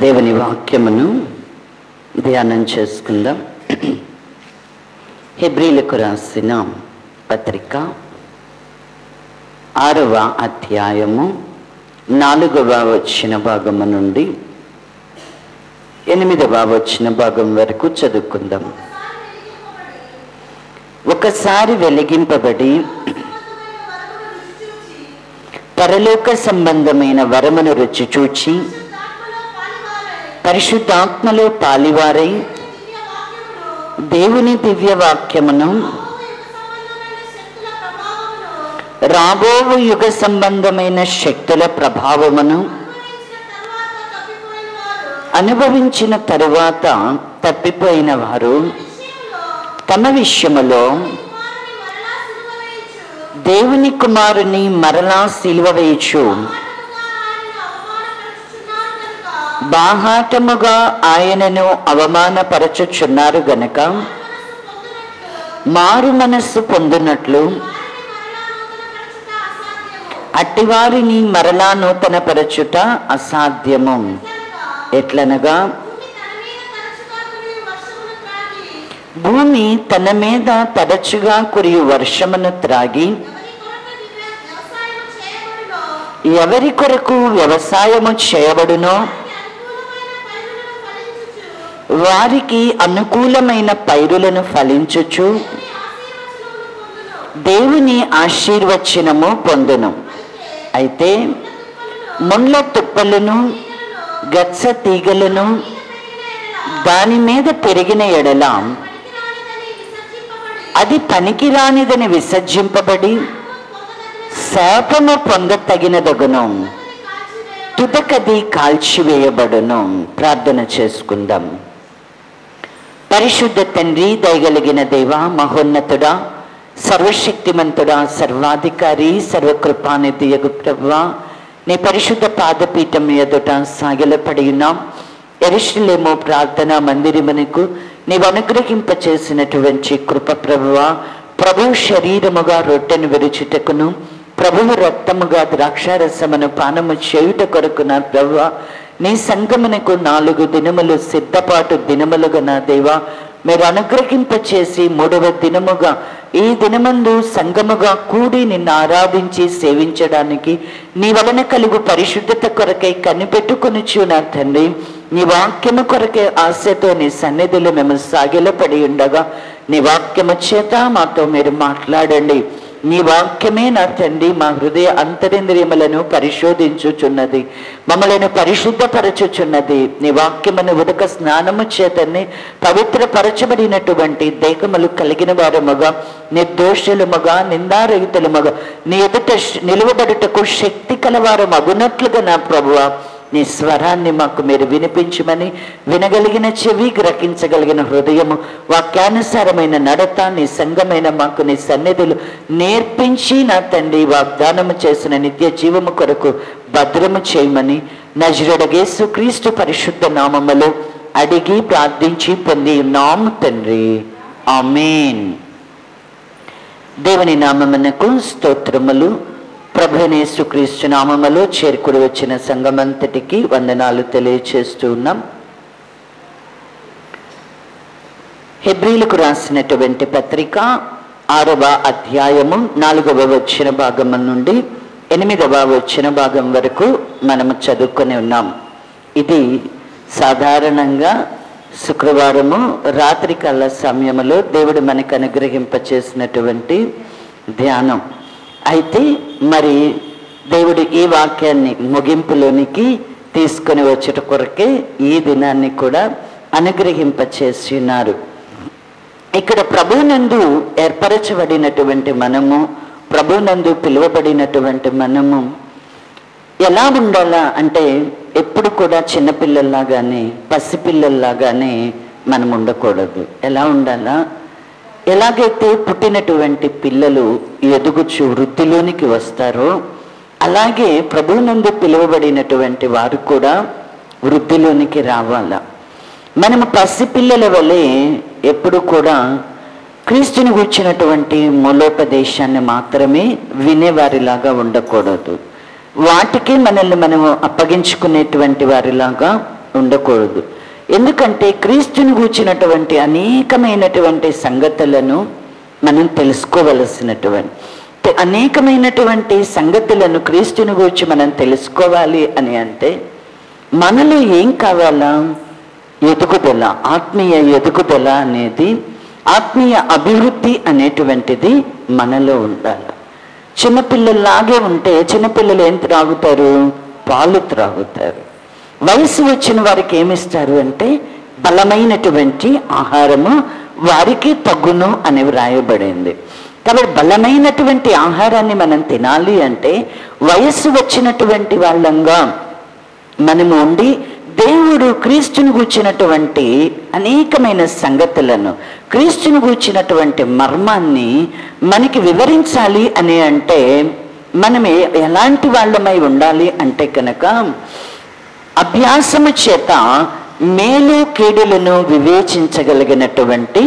దేవుని వాక్యమును ధ్యానం చేసుకుందాం. హెబ్రీలకు రాసిన పత్రిక 6వ అధ్యాయము 4వ వచన భాగము నుండి 8వ వచన భాగం వరకు చదువుకుందాం. ఒకసారి వెలిగింపబడి పరలోక సంబంధమైన వరమును రుచి చూచి పరిశుద్ధాత్మలో పాలివారై దేవుని దివ్య వాక్యమును రాబో యుగ సంబంధమైన శక్తుల ప్రభావమును అనుభవించిన తరువాత తప్పిపోయిన వారు తమ విషయములో దేవుని కుమారుని మరలా సిలువ వేయచ్చు బాహాటముగా ఆయనను అవమానపరచుచున్నారు గనక మారు మనస్సు పొందునట్లు అట్టివారిని మరలా నూతన పరచుట అసాధ్యము. ఎట్లనగా భూమి తన మీద తరచుగా కురియు వర్షమును త్రాగి ఎవరి కొరకు వ్యవసాయము చేయబడునో వారికి అనుకూలమైన పైరులను ఫలించుచు దేవుని ఆశీర్వచనము పొందును. అయితే ముండ్ల తుప్పలను గచ్చ తీగలను దాని మీద పెరిగిన ఎడల అది పనికిరానిదని విసర్జింపబడి శాపము పొందతగినదగును, తుదకది కాల్చివేయబడును. ప్రార్థన చేసుకుందాం. పరిశుద్ధ తండ్రి, దయగలిగిన దేవ, మహోన్నతుడా, సర్వశక్తిమంతుడా, సర్వాధికారి, సర్వకృపానిధి యగు ప్రభువా, నీ పరిశుద్ధ పాదపీఠం ఎదుట సాగిలపడి ఉన్నాం. యెరూషలేము ప్రార్థనా మందిరమునకు నీవు అనుగ్రహింప చేసినటువంటి కృప ప్రభువా, ప్రభు శరీరముగా రొట్టెను విరుచుటకును ప్రభువు రక్తముగా ద్రాక్షారసమును పానము చేయుట కొరకు నా ప్రభువా, నీ సంగమునకు 4 దినములు సిద్ధపాటు దినములుగా నా దేవా మీరు అనుగ్రహింప చేసి 3వ దినముగా ఈ దినమందు సంగముగా కూడి నిన్ను ఆరాధించి సేవించడానికి నీ వలన కలుగు పరిశుద్ధత కొరకై కనిపెట్టుకొనుచు నా తండ్రి, నీ వాక్యము కొరకే ఆశతో నీ సన్నిధిలో మేము సాగిలపడి ఉండగా నీ వాక్యము చేత మాతో మీరు మాట్లాడండి. నీ వాక్యమే నా తండ్రి మా హృదయ అంతరింద్రియములను పరిశోధించుచున్నది, మమ్మలను పరిశుద్ధపరచుచున్నది. నీ వాక్యమును ఉదక స్నానము చేతనే పవిత్రపరచబడినటువంటి దేహములు కలిగిన వారముగా, నిర్దోషులముగా, నిందారహితులముగా నీ ఎదుట నిలువబడుటకు శక్తి కలవారు మగునట్లుగా నా ప్రభువా నీ స్వరాన్ని మాకు మీరు వినిపించమని, వినగలిగిన చెవి, గ్రహించగలిగిన హృదయము, వాక్యానుసారమైన నడత నీ సంగమైన మాకు నీ సన్నిధులు నేర్పించి నా తండ్రి వాగ్దానము చేసిన నిత్య జీవము కొరకు భద్రము చేయమని నజరేయుడైన యేసుక్రీస్తు పరిశుద్ధ నామములో అడిగి ప్రార్థించి పొంది ఉన్నాము తండ్రి, ఆమేన్. దేవుని నామమునకు స్తోత్రములు. ప్రభువైన యేసుక్రీస్తు నామములో చేరుకుని వచ్చిన సంఘమంతటికి వందనాలు తెలియచేస్తూ ఉన్నాం. హెబ్రీలకు రాసినటువంటి పత్రిక 6వ అధ్యాయము 4వ వచన భాగం నుండి 8వ వచన భాగం వరకు మనము చదువుకొని ఉన్నాం. ఇది సాధారణంగా శుక్రవారము రాత్రికాల సమయంలో దేవుడు మనకు అనుగ్రహింప చేసినటువంటి ధ్యానం. అయితే మరి దేవుడు ఈ వాక్యాన్ని ముగింపులోనికి తీసుకొని వచ్చేట కొరకే ఈ దినాన్ని కూడా అనుగ్రహింప చేసి ఉన్నారు. ఇక్కడ ప్రభునందు ఏర్పరచబడినటువంటి మనము, ప్రభునందు పిలువబడినటువంటి మనము ఎలా ఉండాలా అంటే ఎప్పుడు కూడా చిన్నపిల్లల్లాగానే పసిపిల్లల్లాగానే మనం ఉండకూడదు. ఎలా ఉండాలా? ఎలాగైతే పుట్టినటువంటి పిల్లలు ఎదుగుచు వృద్ధిలోనికి వస్తారో అలాగే ప్రభువునందు పిలువబడినటువంటి వారు కూడా వృద్ధిలోనికి రావాలా. మనము పసిపిల్లల వలె ఎప్పుడు కూడా క్రీస్తుని గురించినటువంటి మూలోపదేశాన్ని మాత్రమే వినేవారిలాగా ఉండకూడదు. వాటికి మనల్ని మనము అప్పగించుకునేటువంటి వారిలాగా ఉండకూడదు. ఎందుకంటే క్రీస్తుని గూర్చినటువంటి అనేకమైనటువంటి సంగతులను మనం తెలుసుకోవలసినటువంటి అనేకమైనటువంటి సంగతులను క్రీస్తుని గూర్చి మనం తెలుసుకోవాలి అని అంటే మనలో ఏం కావాలా? ఎదుగుదల, ఆత్మీయ ఎదుగుదల అనేది, ఆత్మీయ అభివృద్ధి అనేటువంటిది మనలో ఉండాలి. చిన్నపిల్లల్లాగే ఉంటే చిన్నపిల్లలు ఏం త్రాగుతారు? పాలు త్రాగుతారు. వయసు వచ్చిన వారికి ఏమిస్తారు అంటే బలమైనటువంటి ఆహారము వారికి తగ్గును అని వ్రాయబడింది. కాబట్టి బలమైనటువంటి ఆహారాన్ని మనం తినాలి అంటే వయస్సు వచ్చినటువంటి వాళ్ళంగా మనము ఉండి దేవుడు క్రీస్తుని గూర్చినటువంటి అనేకమైన సంగతులను, క్రీస్తుని గూర్చినటువంటి మర్మాన్ని మనకి వివరించాలి అని అంటే మనం ఎలాంటి వాళ్ళమై ఉండాలి అంటే కనుక అభ్యాసము చేత మేలు కీడులను వివేచించగలిగినటువంటి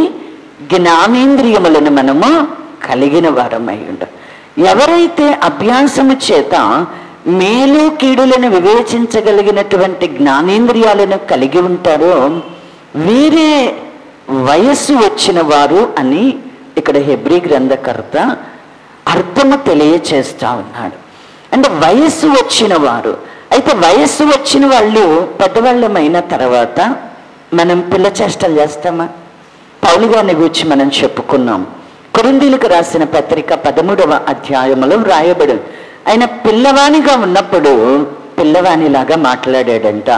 జ్ఞానేంద్రియములను మనము కలిగిన వారమై ఉండాలి. ఎవరైతే అభ్యాసము చేత మేలు కీడులను వివేచించగలిగినటువంటి జ్ఞానేంద్రియాలను కలిగి ఉంటారో వీరే వయస్సు వచ్చిన వారు అని ఇక్కడ హెబ్రీ గ్రంథకర్త అర్థము తెలియచేస్తా ఉన్నాడు. అంటే వయస్సు వచ్చిన వారు. అయితే వయస్సు వచ్చిన వాళ్ళు పెద్దవాళ్ళమైన తర్వాత మనం పిల్ల చేష్టలు చేస్తామా? పౌలు గారిని గురించి మనం చెప్పుకున్నాం. కొరింథీయులకు రాసిన పత్రిక 13వ అధ్యాయములో వ్రాయబడి ఆయన పిల్లవానిగా ఉన్నప్పుడు పిల్లవానిలాగా మాట్లాడాడంట,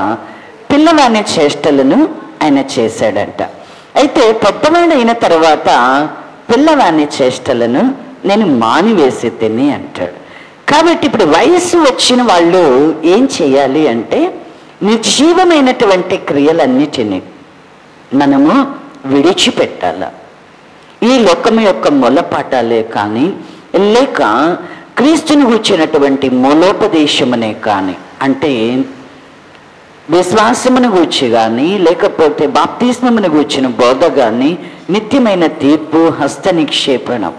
పిల్లవాని చేష్టలను ఆయన చేశాడంట. అయితే పెద్దవాడు అయిన తర్వాత పిల్లవాని చేష్టలను నేను మానివేసి తిని అంటాడు. కాబట్టి ఇప్పుడు వయస్సు వచ్చిన వాళ్ళు ఏం చేయాలి అంటే నిర్జీవమైనటువంటి క్రియలన్నిటినీ మనము విడిచిపెట్టాల. ఈ లోకము యొక్క మూలపాఠాలే కానీ లేక క్రీస్తుని గూర్చినటువంటి మూలోపదేశమునే కానీ, అంటే విశ్వాసమును గూర్చి కానీ లేకపోతే బాప్తిస్మమును గూర్చిన బోధ కానీ, నిత్యమైన తీర్పు, హస్త నిక్షేపణం,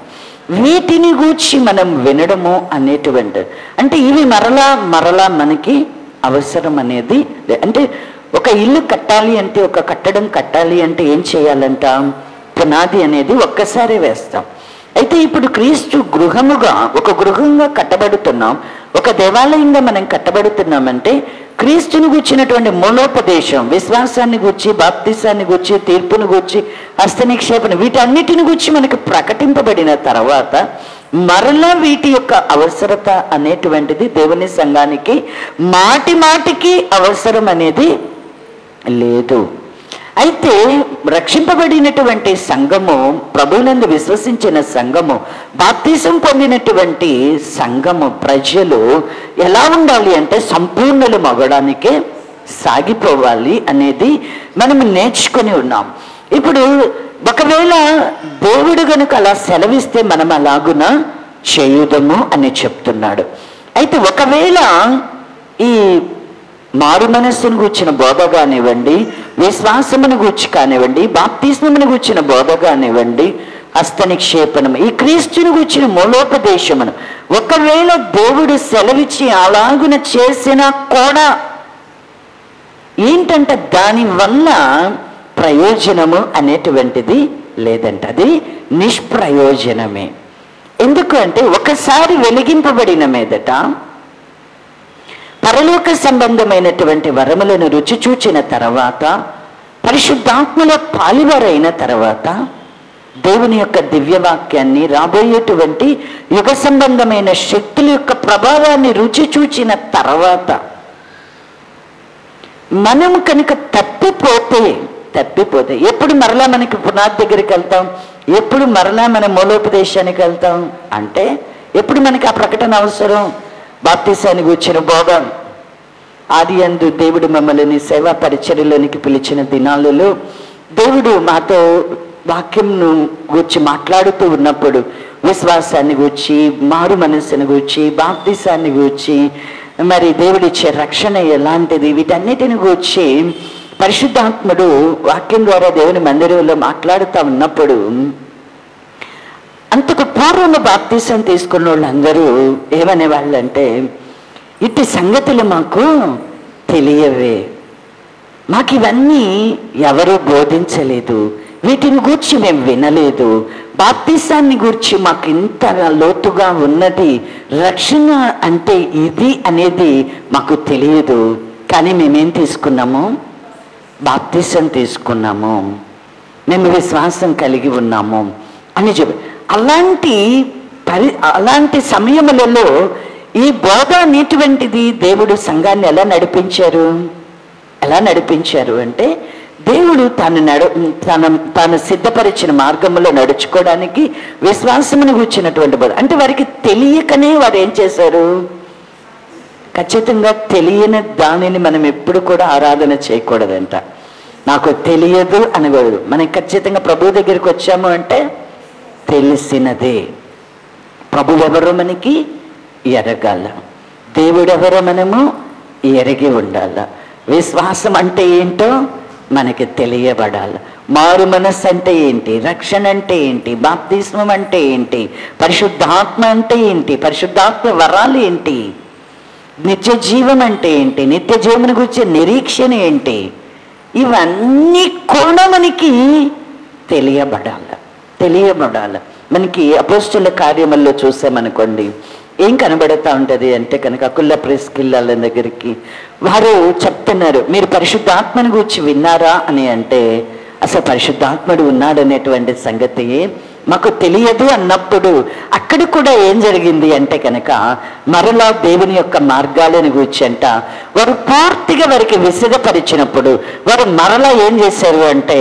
వీటిని గూర్చి మనం వినడము అనేటువంటి, అంటే ఇవి మరలా మరలా మనకి అవసరం అనేది. అంటే ఒక ఇల్లు కట్టాలి అంటే, ఒక కట్టడం కట్టాలి అంటే ఏం చేయాలంట? పునాది అనేది ఒక్కసారి వేస్తాం. అయితే ఇప్పుడు క్రీస్తు గృహముగా, ఒక గృహంగా కట్టబడుతున్నాం, ఒక దేవాలయంగా మనం కట్టబడుతున్నామంటే క్రీస్తుని గూర్చినటువంటి మూలోపదేశం, విశ్వాసాన్ని గూర్చి, బాప్తిసాన్ని గూర్చి, తీర్పును గూర్చి, హస్తనిక్షేపణ, వీటన్నిటిని గూర్చి మనకు ప్రకటింపబడిన తర్వాత మరలా వీటి యొక్క అవసరత అనేటువంటిది దేవుని సంఘానికి మాటి మాటికి అవసరం అనేది లేదు. అయితే రక్షింపబడినటువంటి సంఘము, ప్రభువునందు విశ్వసించిన సంఘము, బాప్తిసం పొందినటువంటి సంఘము, ప్రజలు ఎలా ఉండాలి అంటే సంపూర్ణులు మగడానికే సాగిపోవాలి అనేది మనం నేర్చుకొని ఉన్నాం. ఇప్పుడు ఒకవేళ దేవుడు గనుక అలా సెలవిస్తే మనం అలాగున చేయుదము అని చెప్తున్నాడు. అయితే ఒకవేళ ఈ మారు మనస్సును గూర్చిన బోధ కానివ్వండి, విశ్వాసమును గూర్చి కానివ్వండి, బాప్తిస్మమును గూర్చిన బోధ కానివ్వండి, హస్త నిక్షేపణం, ఈ క్రీస్తుని గూర్చిన మూలోపదేశమును ఒకవేళ దేవుడు సెలవిచ్చి అలాగున చేసినా కూడా ఏంటంటే దానివల్ల ప్రయోజనము అనేటువంటిది లేదంట, అది నిష్ప్రయోజనమే. ఎందుకు అంటే ఒకసారి వెలిగింపబడిన మీదట పరలోక సంబంధమైనటువంటి వరములను రుచి చూచిన తర్వాత, పరిశుద్ధాత్మలో పాలివారైన తర్వాత, దేవుని యొక్క దివ్యవాక్యాన్ని, రాబోయేటువంటి యుగ సంబంధమైన శక్తుల యొక్క ప్రభావాన్ని రుచి చూచిన తర్వాత మనం కనుక తప్పిపోతే ఎప్పుడు మరలా మనకి పునాది దగ్గరికి వెళ్తాం? ఎప్పుడు మరలా మన మూలోపదేశానికి వెళ్తాం అంటే ఎప్పుడు మనకి ఆ ప్రకటన అవసరం? బాప్తిసాన్ని గూర్చిన బోధ, ఆది యందు దేవుడు మమ్మల్ని సేవా పరిచర్యలోనికి పిలిచిన దినాలలో దేవుడు మాతో వాక్యంను గూర్చి మాట్లాడుతూ ఉన్నప్పుడు విశ్వాసాన్ని గూర్చి, మారు మనస్సును గూర్చి, బాప్తిసాన్ని గూర్చి, మరి దేవుడిచ్చే రక్షణ ఎలాంటిది, వీటన్నిటిని గూర్చి పరిశుద్ధాత్ముడు వాక్యం ద్వారా దేవుని మందిరంలో మాట్లాడుతూ ఉన్నప్పుడు అంతకు పూర్వం బాప్తిసం తీసుకున్న వాళ్ళందరూ ఏమనేవాళ్ళంటే ఇట్టి సంగతులు మాకు తెలియవే, మాకు ఇవన్నీ ఎవరూ బోధించలేదు, వీటిని గూర్చి మేము వినలేదు, బాప్తిసాన్ని గూర్చి మాకు ఇంత లోతుగా ఉన్నది, రక్షణ అంటే ఇది అనేది మాకు తెలియదు, కానీ మేమేం తీసుకున్నాము? బాప్తిసం తీసుకున్నాము, మేము విశ్వాసం కలిగి ఉన్నాము అని చెప్పి అలాంటి సమయములలో ఈ బోధ అనేటువంటిది దేవుడు సంఘాన్ని ఎలా నడిపించారు అంటే దేవుడు తాను సిద్ధపరిచిన మార్గంలో నడుచుకోవడానికి విశ్వాసమును కూర్చున్నటువంటి బోధ. అంటే వారికి తెలియకనే వారు ఏం చేశారు? ఖచ్చితంగా తెలియని దానిని మనం ఎప్పుడు కూడా ఆరాధన చేయకూడదంట. నాకు తెలియదు అనకూడదు. మనం ఖచ్చితంగా ప్రభు దగ్గరికి వచ్చాము అంటే తెలిసినదే. ప్రభు ఎవరో మనకి ఎరగాల, దేవుడెవరో మనము ఎరిగి ఉండాల, విశ్వాసం అంటే ఏంటో మనకి తెలియబడాలి, మారు మనస్సు అంటే ఏంటి, రక్షణ అంటే ఏంటి, బాప్తిస్మం అంటే ఏంటి, పరిశుద్ధాత్మ అంటే ఏంటి, పరిశుద్ధాత్మ వరాలు ఏంటి, నిత్య జీవం అంటే ఏంటి, నిత్య జీవన గురించి నిరీక్షణ ఏంటి, ఇవన్నీ కూడా మనకి తెలియబడాలి. మనకి అపోస్తుల కార్యముల్లో చూసామనుకోండి, ఏం కనబడతా ఉంటుంది అంటే కనుక అకుల్ల ప్రిస్కిల్లాల దగ్గరికి వారు చెప్తున్నారు, మీరు పరిశుద్ధాత్మని గురించి విన్నారా అని అంటే అసలు పరిశుద్ధాత్ముడు ఉన్నాడనేటువంటి సంగతి మాకు తెలియదు అన్నప్పుడు అక్కడ కూడా ఏం జరిగింది అంటే కనుక మరలా దేవుని యొక్క మార్గాలను గురించి వారు పూర్తిగా వారికి విసిదపరిచినప్పుడు వారు మరలా ఏం చేశారు అంటే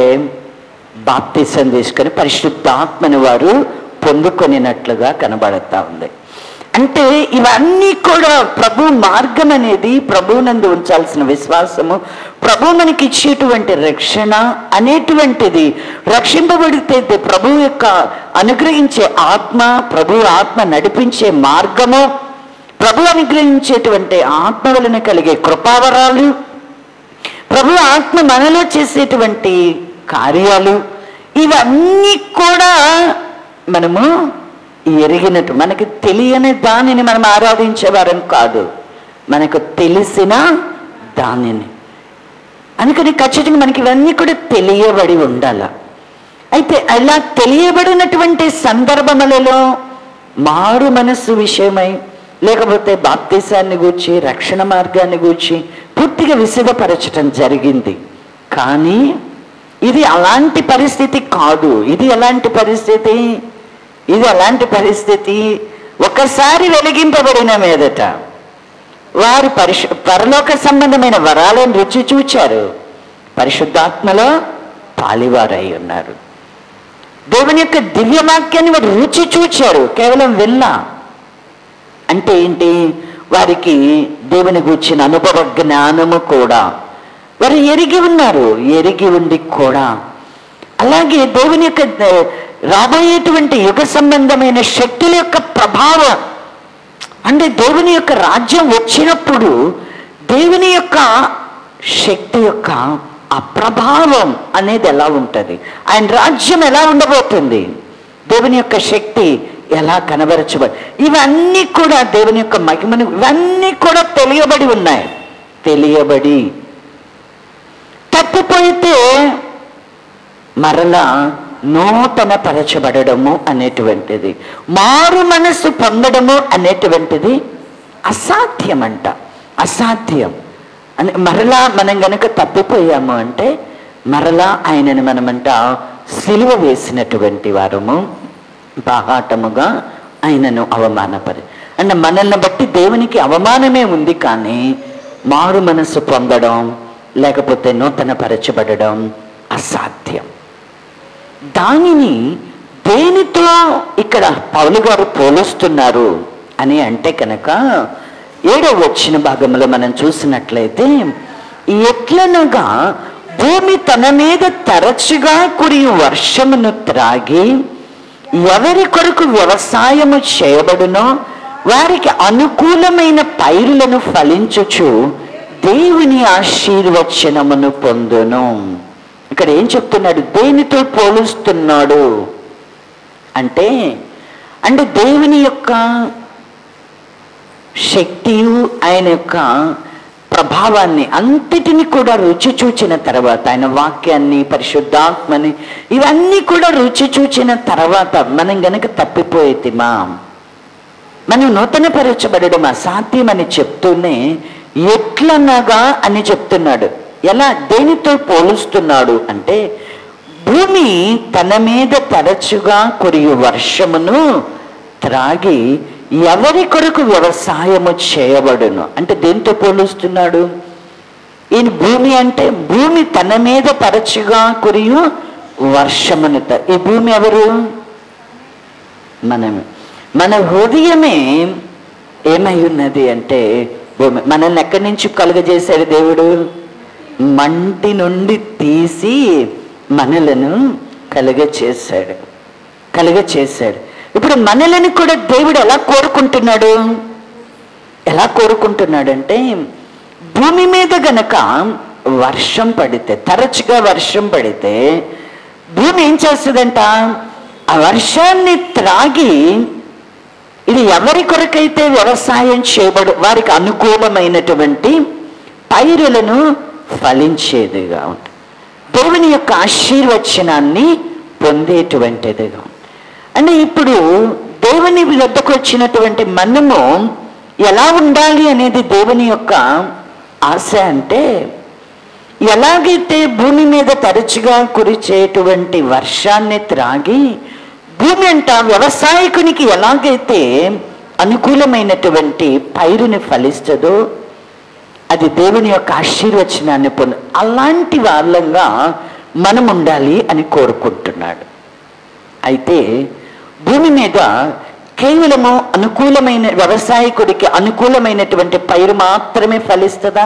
బాప్తిసం తీసుకొని పరిశుద్ధాత్మని వారు పొందుకొనినట్లుగా కనబడతా ఉంది. అంటే ఇవన్నీ కూడా ప్రభు మార్గం అనేది, ప్రభువునందు ఉంచాల్సిన విశ్వాసము, ప్రభు మనకి ఇచ్చేటువంటి రక్షణ అనేటువంటిది, రక్షింపబడితే ప్రభు యొక్క అనుగ్రహించే ఆత్మ, ప్రభు ఆత్మ నడిపించే మార్గము, ప్రభు అనుగ్రహించేటువంటి ఆత్మ వలన కలిగే కృపావరాలు, ప్రభు ఆత్మ మనలో చేసేటువంటి కార్యాలు, ఇవన్నీ కూడా మనము ఎరిగినట్టు. మనకి తెలియని దానిని మనం ఆరాధించేవారం కాదు, మనకు తెలిసిన దానిని. అందుకని ఖచ్చితంగా మనకి ఇవన్నీ కూడా తెలియబడి ఉండాలి. అయితే అలా తెలియబడినటువంటి సందర్భములలో మారు మనస్సు విషయమై లేకపోతే బాప్తిసాన్ని గూర్చి, రక్షణ మార్గాన్ని గూర్చి పూర్తిగా విసిదపరచడం జరిగింది. కానీ ఇది అలాంటి పరిస్థితి కాదు. ఇది ఎలాంటి పరిస్థితి? ఒకసారి వెలిగింపబడిన మీదట వారు పరలోక సంబంధమైన వరాలను రుచి చూచారు, పరిశుద్ధాత్మలో పాలివారై ఉన్నారు. దేవుని యొక్క దివ్యవాక్యాన్ని వారు రుచి చూచారు, కేవలం విన్నా. అంటే ఏంటి? వారికి దేవుని గూర్చిన అనుభవ జ్ఞానము కూడా వారు ఎరిగి ఉన్నారు. ఎరిగి ఉండి కూడా అలాగే దేవుని యొక్క రాబోయేటువంటి యుగ సంబంధమైన శక్తుల యొక్క ప్రభావం, అంటే దేవుని యొక్క రాజ్యం వచ్చినప్పుడు దేవుని యొక్క శక్తి యొక్క ఆ ప్రభావం అనేది ఎలా ఉంటుంది, ఆయన రాజ్యం ఎలా ఉండబోతుంది, దేవుని యొక్క శక్తి ఎలా కనబరచబడి, ఇవన్నీ కూడా దేవుని యొక్క మహిమను, ఇవన్నీ కూడా తెలియబడి ఉన్నాయి. తెలియబడి తప్పిపోయితే మరలా నూతన పరచబడము అనేటువంటిది, మారు మనస్సు పొందడము అనేటువంటిది అసాధ్యమంట. అసాధ్యం అని మరలా మనం గనక తప్పిపోయాము అంటే మరలా ఆయనను మనమంట సిలువ వేసినటువంటి వారము, బాహాటముగా ఆయనను అవమానపరి. అంటే మనల్ని బట్టి దేవునికి అవమానమే ఉంది, కానీ మారు మనస్సు పొందడం లేకపోతే నూతన పరచబడడం అసాధ్యం. దానిని దేనితో ఇక్కడ పౌలు గారు పోలుస్తున్నారు అని అంటే కనుక 7వ వచన భాగంలో మనం చూసినట్లయితే, ఎట్లనగా భూమి తన మీద తరచుగా కురియు వర్షమును త్రాగి ఎవరి కొరకు వ్యవసాయము చేయబడునో వారికి అనుకూలమైన పైరులను ఫలించుచు దేవుని ఆశీర్వచనమును పొందును. ఇక్కడ ఏం చెప్తున్నాడు? దేనితో పోలుస్తున్నాడు అంటే దేవుని యొక్క శక్తియు ఆయన యొక్క ప్రభావాన్ని అంతటిని కూడా రుచి చూచిన తర్వాత, ఆయన వాక్యాన్ని, పరిశుద్ధాత్మని ఇవన్నీ కూడా రుచి చూచిన తర్వాత మనం గనక తప్పిపోయేతిమా, మనం నూతనపరచబడడం అసాధ్యమని చెప్తూనే ఎట్లనగా అని చెప్తున్నాడు. ఎలా, దేనితో పోలుస్తున్నాడు అంటే, భూమి తన మీద తరచుగా కురియు వర్షమును త్రాగి ఎవరి కొరకు వ్యవసాయము చేయబడును అంటే దేంతో పోలుస్తున్నాడు? ఈయన భూమి అంటే, భూమి తన మీద తరచుగా కురియు వర్షమును. ఈ భూమి ఎవరు? మనమే. మన హృదయమే ఏమై ఉన్నది అంటే భూమి. మనల్ని ఎక్కడి నుంచి కలుగజేశాడు దేవుడు? మంటి నుండి తీసి మనలను కలుగచేశాడు. ఇప్పుడు మనల్ని కూడా దేవుడు ఎలా కోరుకుంటున్నాడంటే, భూమి మీద గనక వర్షం పడితే, తరచుగా వర్షం పడితే భూమి ఏం చేస్తుందంట? ఆ వర్షాన్ని త్రాగి ఇది ఎవరి కొరకైతే వ్యవసాయం చేయబడు వారికి అనుకూలమైనటువంటి పైరులను ఫలించేదిగా ఉంటుంది. దేవుని యొక్క ఆశీర్వచనాన్ని పొందేటువంటిదిగా. అంటే ఇప్పుడు దేవుని వద్దకు వచ్చినటువంటి మనము ఎలా ఉండాలి అనేది దేవుని యొక్క ఆశ. అంటే ఎలాగైతే భూమి మీద తరచుగా కురిచేటువంటి వర్షాన్ని త్రాగి భూమి అంట వ్యవసాయకునికి ఎలాగైతే అనుకూలమైనటువంటి పైరుని ఫలిస్తుందో అది దేవుని యొక్క ఆశీర్వచనాన్ని అలాంటి వాళ్ళంగా మనం ఉండాలి అని కోరుకుంటున్నాడు. అయితే భూమి మీద కేవలము అనుకూలమైన వ్యవసాయకుడికి అనుకూలమైనటువంటి పైరు మాత్రమే ఫలిస్తుందా?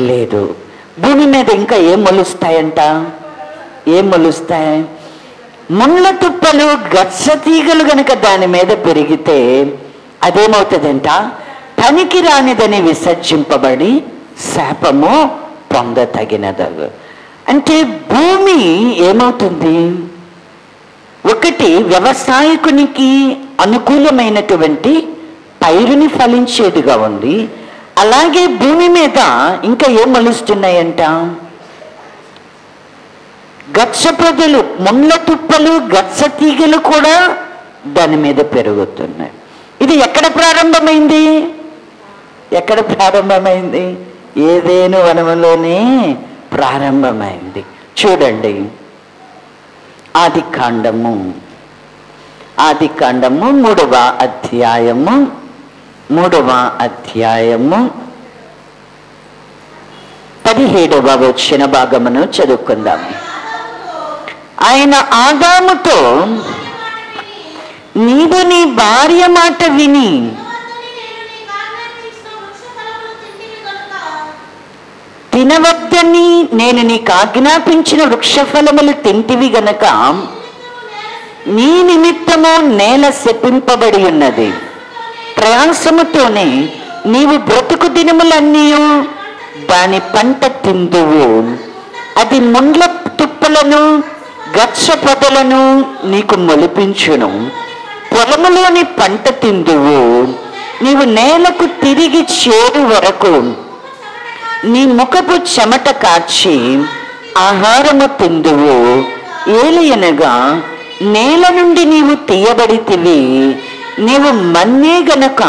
లేదు. భూమి మీద ఇంకా ఏం మొలుస్తాయంట? ముళ్ళ తుప్పలు, గచ్చ తీగలు గనక దాని మీద పెరిగితే అదేమవుతుందంట? పనికి రానిదని విసర్జింపబడి శాపము పొందతగినదగు. అంటే భూమి ఏమవుతుంది? ఒకటి వ్యవసాయకునికి అనుకూలమైనటువంటి పైరుని ఫలించేదిగా ఉంది. అలాగే భూమి మీద ఇంకా ఏం మలుస్తున్నాయంట? గచ్చ పొదలు, ముళ్ళ తుప్పలు, గచ్చ తీగలు కూడా దాని మీద పెరుగుతున్నాయి. ఇది ఎక్కడ ప్రారంభమైంది? ఏదేను వనములోనే ప్రారంభమైంది. చూడండి, ఆది కాండము 3వ అధ్యాయము 17వ వచన భాగమును చదువుకుందాం. ఆయన ఆదాముతో, నీవు నీ భార్య మాట విని తినవద్దని నేను నీకు ఆజ్ఞాపించిన వృక్షఫలములు తింటివి గనక నీ నిమిత్తము నేల శపింపబడి ఉన్నది. ప్రయాసముతోనే నీవు బ్రతుకు దినములన్నీ దాని పంట తిందువు. అది ముండ్ల తుప్పలను, గచ్చ పొదలను నీకు మొలిపించును. పొలములోని పంట తిందువు. నీవు నేలకు తిరిగి చేరు వరకు నీ ముఖపు చెమట కార్చి ఆహారము తిందువు. ఏలయనగా నేల నుండి నీవు తీయబడితివి, నీవు మన్నే గనక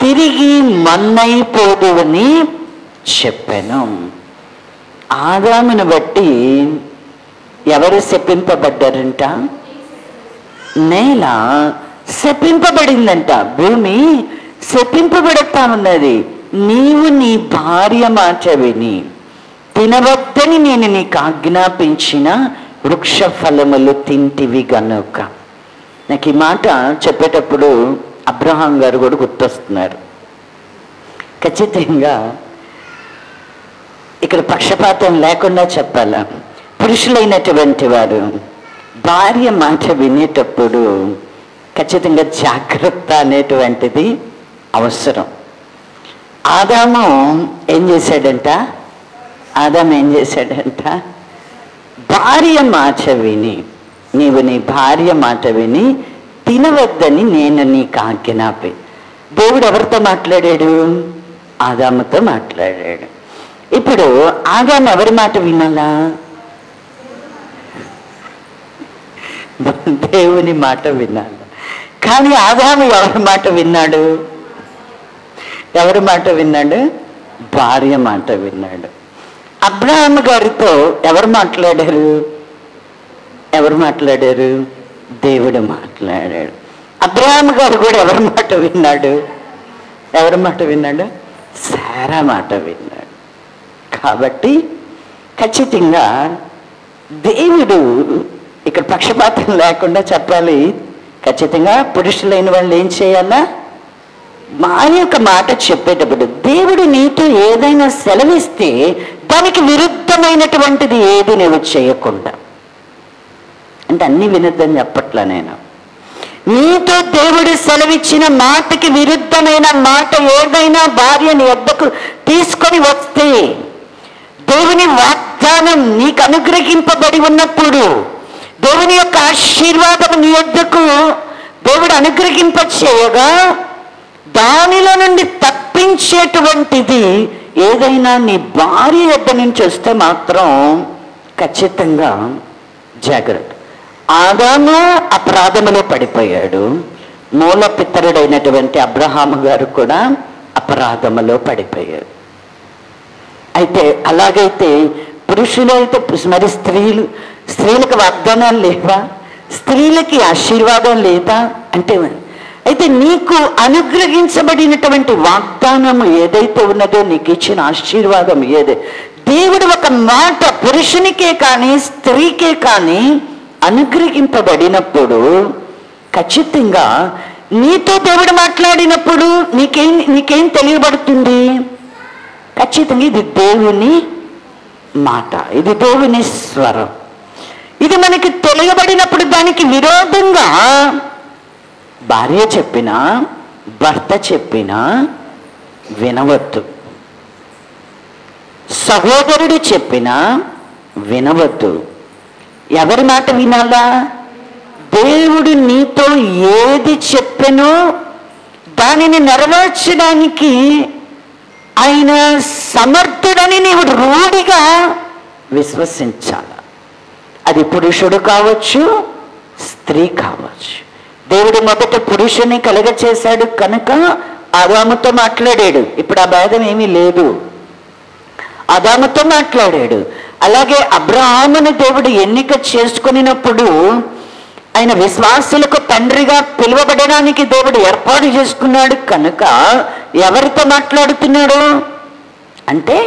తిరిగి మన్నైపోదువని చెప్పాను. ఆదామును బట్టి ఎవరు శపింపబడ్డారంట? నేల శపింపబడిందంట. భూమి శపింపబడతా ఉన్నది. నీవు నీ భార్య మాట విని తినవద్దని నేను నీకు ఆజ్ఞాపించిన వృక్ష ఫలములు తింటివి గనుక. నాకు ఈ మాట చెప్పేటప్పుడు అబ్రహాం గారు కూడా గుర్తొస్తున్నారు. ఖచ్చితంగా ఇక్కడ పక్షపాతం లేకుండా చెప్పాలా, పురుషులైనటువంటి వారు భార్య మాట వినేటప్పుడు ఖచ్చితంగా జాగ్రత్త అనేటువంటిది అవసరం. ఆదాము ఏం చేశాడంట? భార్య మాట విని, నీవు నీ భార్య మాట విని తినవద్దని నేను నీకు ఆజ్ఞాపి. దేవుడు ఎవరితో మాట్లాడాడు? ఆదాముతో మాట్లాడాడు. ఇప్పుడు ఆదాము ఎవరి మాట వినాలా? దేవుని మాట వినాలి. కానీ ఆదాము ఎవరి మాట విన్నాడు? ఎవరి మాట విన్నాడు? భార్య మాట విన్నాడు. అబ్రహాము గారితో ఎవరు మాట్లాడారు? ఎవరు మాట్లాడారు? దేవుడు మాట్లాడాడు. అబ్రహాము గారు కూడా ఎవరి మాట విన్నాడు? ఎవరి మాట విన్నాడు? శారా మాట విన్నాడు. కాబట్టి ఖచ్చితంగా దేవుడు ఇక్కడ పక్షపాతం లేకుండా చెప్పాలి. ఖచ్చితంగా పురుషులైన వాళ్ళు ఏం చేయాలా? భార్య యొక్క మాట చెప్పేటప్పుడు దేవుడు నీతో ఏదైనా సెలవిస్తే దానికి విరుద్ధమైనటువంటిది ఏది నువ్వు చేయకుండా, అంటే అన్ని వినొద్దని చెప్పట్లా నేను. నీతో దేవుడు సెలవిచ్చిన మాటకి విరుద్ధమైన మాట ఏదైనా భార్య నీ వద్దకు తీసుకొని వస్తే, దేవుని వాగ్దానం నీకు అనుగ్రహింపబడి ఉన్నప్పుడు, దేవుని యొక్క ఆశీర్వాదం నీ వద్దకు దేవుడు అనుగ్రహింప చేయగా దానిలో నుండి తప్పించేటువంటిది ఏదైనా నీ భార్య వద్ద నుంచి వస్తే మాత్రం ఖచ్చితంగా జాగ్రత్త. ఆదాము అపరాధములో పడిపోయాడు. మూల పితరుడైనటువంటి అబ్రహాము గారు కూడా అపరాధములో పడిపోయాడు. అయితే అలాగైతే పురుషులు అయితే మరి స్త్రీలకు వాగ్దానాలు లేవా? స్త్రీలకి ఆశీర్వాదం లేదా అంటే, అయితే నీకు అనుగ్రహించబడినటువంటి వాగ్దానం ఏదైతే ఉన్నదో, నీకు ఇచ్చిన ఆశీర్వాదం ఏదే, దేవుడు ఒక మాట పురుషునికే కానీ స్త్రీకే కానీ అనుగ్రహింపబడినప్పుడు ఖచ్చితంగా నీతో దేవుడు మాట్లాడినప్పుడు నీకేం తెలియబడుతుంది? ఖచ్చితంగా ఇది దేవుని మాట, ఇది దేవుని స్వరం. ఇది మనకి తెలియబడినప్పుడు దానికి విరోధంగా భార్య చెప్పినా భర్త చెప్పినా వినవద్దు, సహోదరుడు చెప్పినా వినవద్దు. ఎవరి మాట వినాలా? దేవుడు నీతో ఏది చెప్పెనో దానిని నెరవేర్చడానికి ఆయన సమర్థుడని నీవు రూఢిగా విశ్వసించాలి. అది పురుషుడు కావచ్చు, స్త్రీ కావచ్చు. దేవుడు మొదట పురుషుని కలుగచేశాడు కనుక ఆదాముతో మాట్లాడాడు. ఇప్పుడు ఆ భేదం ఏమీ లేదు, ఆదాముతో మాట్లాడాడు. అలాగే అబ్రహాముని దేవుడు ఎన్నిక చేసుకున్నప్పుడు ఆయన విశ్వాసులకు తండ్రిగా పిలువబడడానికి దేవుడు ఏర్పాటు చేసుకున్నాడు కనుక ఎవరితో మాట్లాడుతున్నాడు అంటే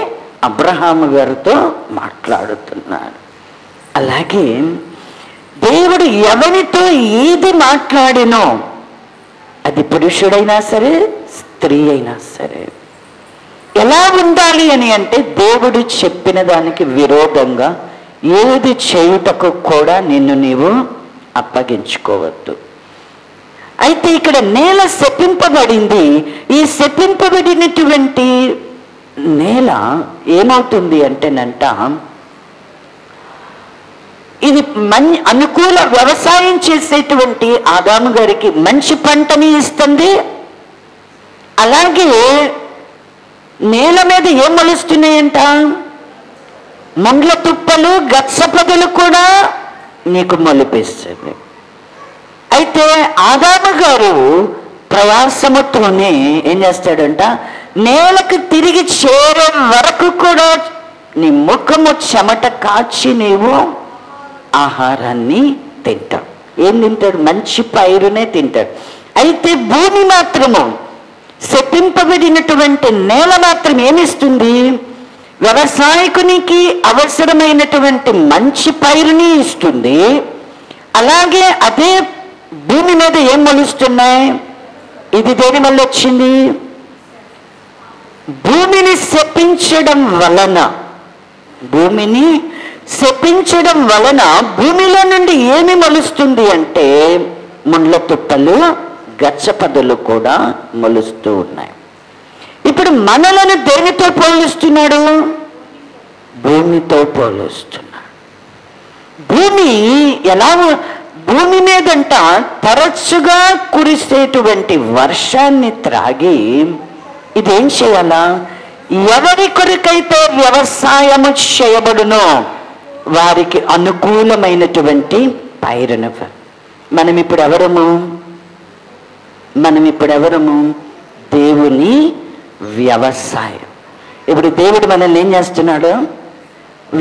అబ్రహాము గారితో మాట్లాడుతున్నాడు. అలాగే దేవుడు ఎవరితో ఏది మాట్లాడినో అది పురుషుడైనా సరే స్త్రీ అయినా సరే ఎలా ఉండాలి అని అంటే, దేవుడు చెప్పిన దానికి విరోధంగా ఏది చేయుటకు కూడా నిన్ను నీవు అప్పగించుకోవద్దు. అయితే ఇక్కడ నేల శపింపబడింది. ఈ శపింపబడినటువంటి నేల ఏమవుతుంది అంటేనంట, ఇది అనుకూల వ్యవసాయం చేసేటువంటి ఆదాము గారికి మంచి పంటని ఇస్తుంది. అలాగే నేల మీద ఏం మొలుస్తున్నాయంట? ముండ్ల తుప్పలు, గచ్చపొదలు కూడా నీకు మొలిపిస్తుంది. అయితే ఆదాము గారు ప్రయాసముతోనే ఏం చేస్తాడంట, నేలకు తిరిగి చేరే వరకు కూడా నీ ముఖము చెమట కాచి నీవు ఆహారాన్ని తింటాడు. ఏం తింటాడు? మంచి పైరునే తింటాడు. అయితే భూమి మాత్రము, శపింపబడినటువంటి నేల మాత్రం ఏమిస్తుంది? వ్యవసాయకునికి అవసరమైనటువంటి మంచి పైరుని ఇస్తుంది. అలాగే అదే భూమి మీద ఏం మొలుస్తున్నాయి? ఇది దేని వల్ల వచ్చింది? భూమిని శపించడం వలన, భూమిని శపించడం వలన భూమిలో నుండి ఏమి మొలుస్తుంది అంటే ముండ్ల తుప్పలు, గచ్చపొదలు కూడా మొలుస్తూ ఉన్నాయి. ఇప్పుడు మనలను దేనితో పోలుస్తున్నాడు? భూమితో పోలుస్తున్నాడు. భూమి ఎలా? భూమి మీదంట తరచుగా కురిసేటువంటి వర్షాన్ని త్రాగి ఇదేం చేయాలా? ఎవరి కొరకైతే వ్యవసాయము చేయబడునో వారికి అనుకూలమైనటువంటి పైరును. మనం ఇప్పుడు ఎవరము? దేవుని వ్యవసాయం. ఇప్పుడు దేవుడు మనల్ని ఏం చేస్తున్నాడు?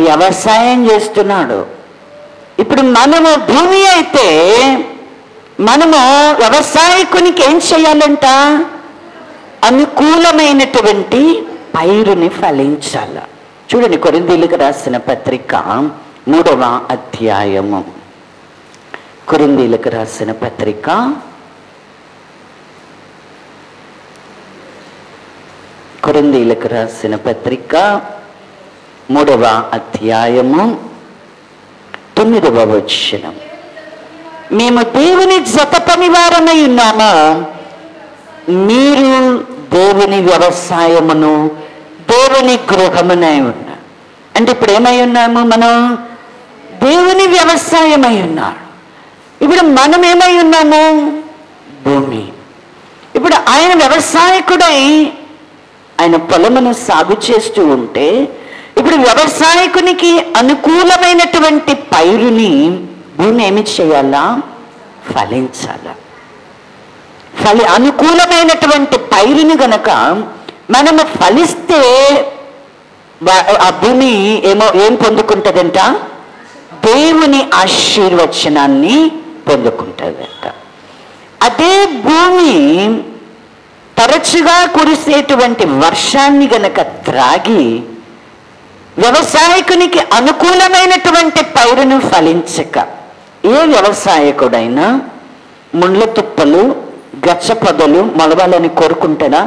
వ్యవసాయం చేస్తున్నాడు. ఇప్పుడు మనము భూమి అయితే మనము వ్యవసాయకునికి ఏం చేయాలంట? అనుకూలమైనటువంటి పైరుని ఫలించాల. చూడండి, కొరింథీయులకు రాసిన పత్రిక 3వ అధ్యాయము. కొరింథీయులకు రాసిన పత్రిక 3వ అధ్యాయము 9వ వచనం. మేము దేవుని జత పనివారమై ఉన్నాము, మీరు దేవుని వ్యవసాయమును దేవుని గృహమునై ఉన్నా. అంటే ఇప్పుడు ఏమై ఉన్నాము? మనం దేవుని వ్యవసాయమై ఉన్నాడు. ఇప్పుడు మనం ఏమై ఉన్నాము? భూమి. ఇప్పుడు ఆయన వ్యవసాయకుడై ఆయన పొలమును సాగు చేస్తూ ఉంటే, ఇప్పుడు వ్యవసాయకునికి అనుకూలమైనటువంటి పైరుని భూమి ఏమి చేయాలా? ఫలించాలా. అనుకూలమైనటువంటి పైరుని గనక మనము ఫలిస్తే ఆ భూమి ఏం పొందుకుంటుందంట? దేవుని ఆశీర్వచనాన్ని పొందుకుంటుందంట. అదే భూమి తరచుగా కురిసేటువంటి వర్షాన్ని గనక త్రాగి వ్యవసాయకునికి అనుకూలమైనటువంటి పైరును ఫలించక, ఏ వ్యవసాయకుడైనా ముండ్ల తుప్పలు గచ్చ పొదలు మొలవాలని కోరుకుంటాడా?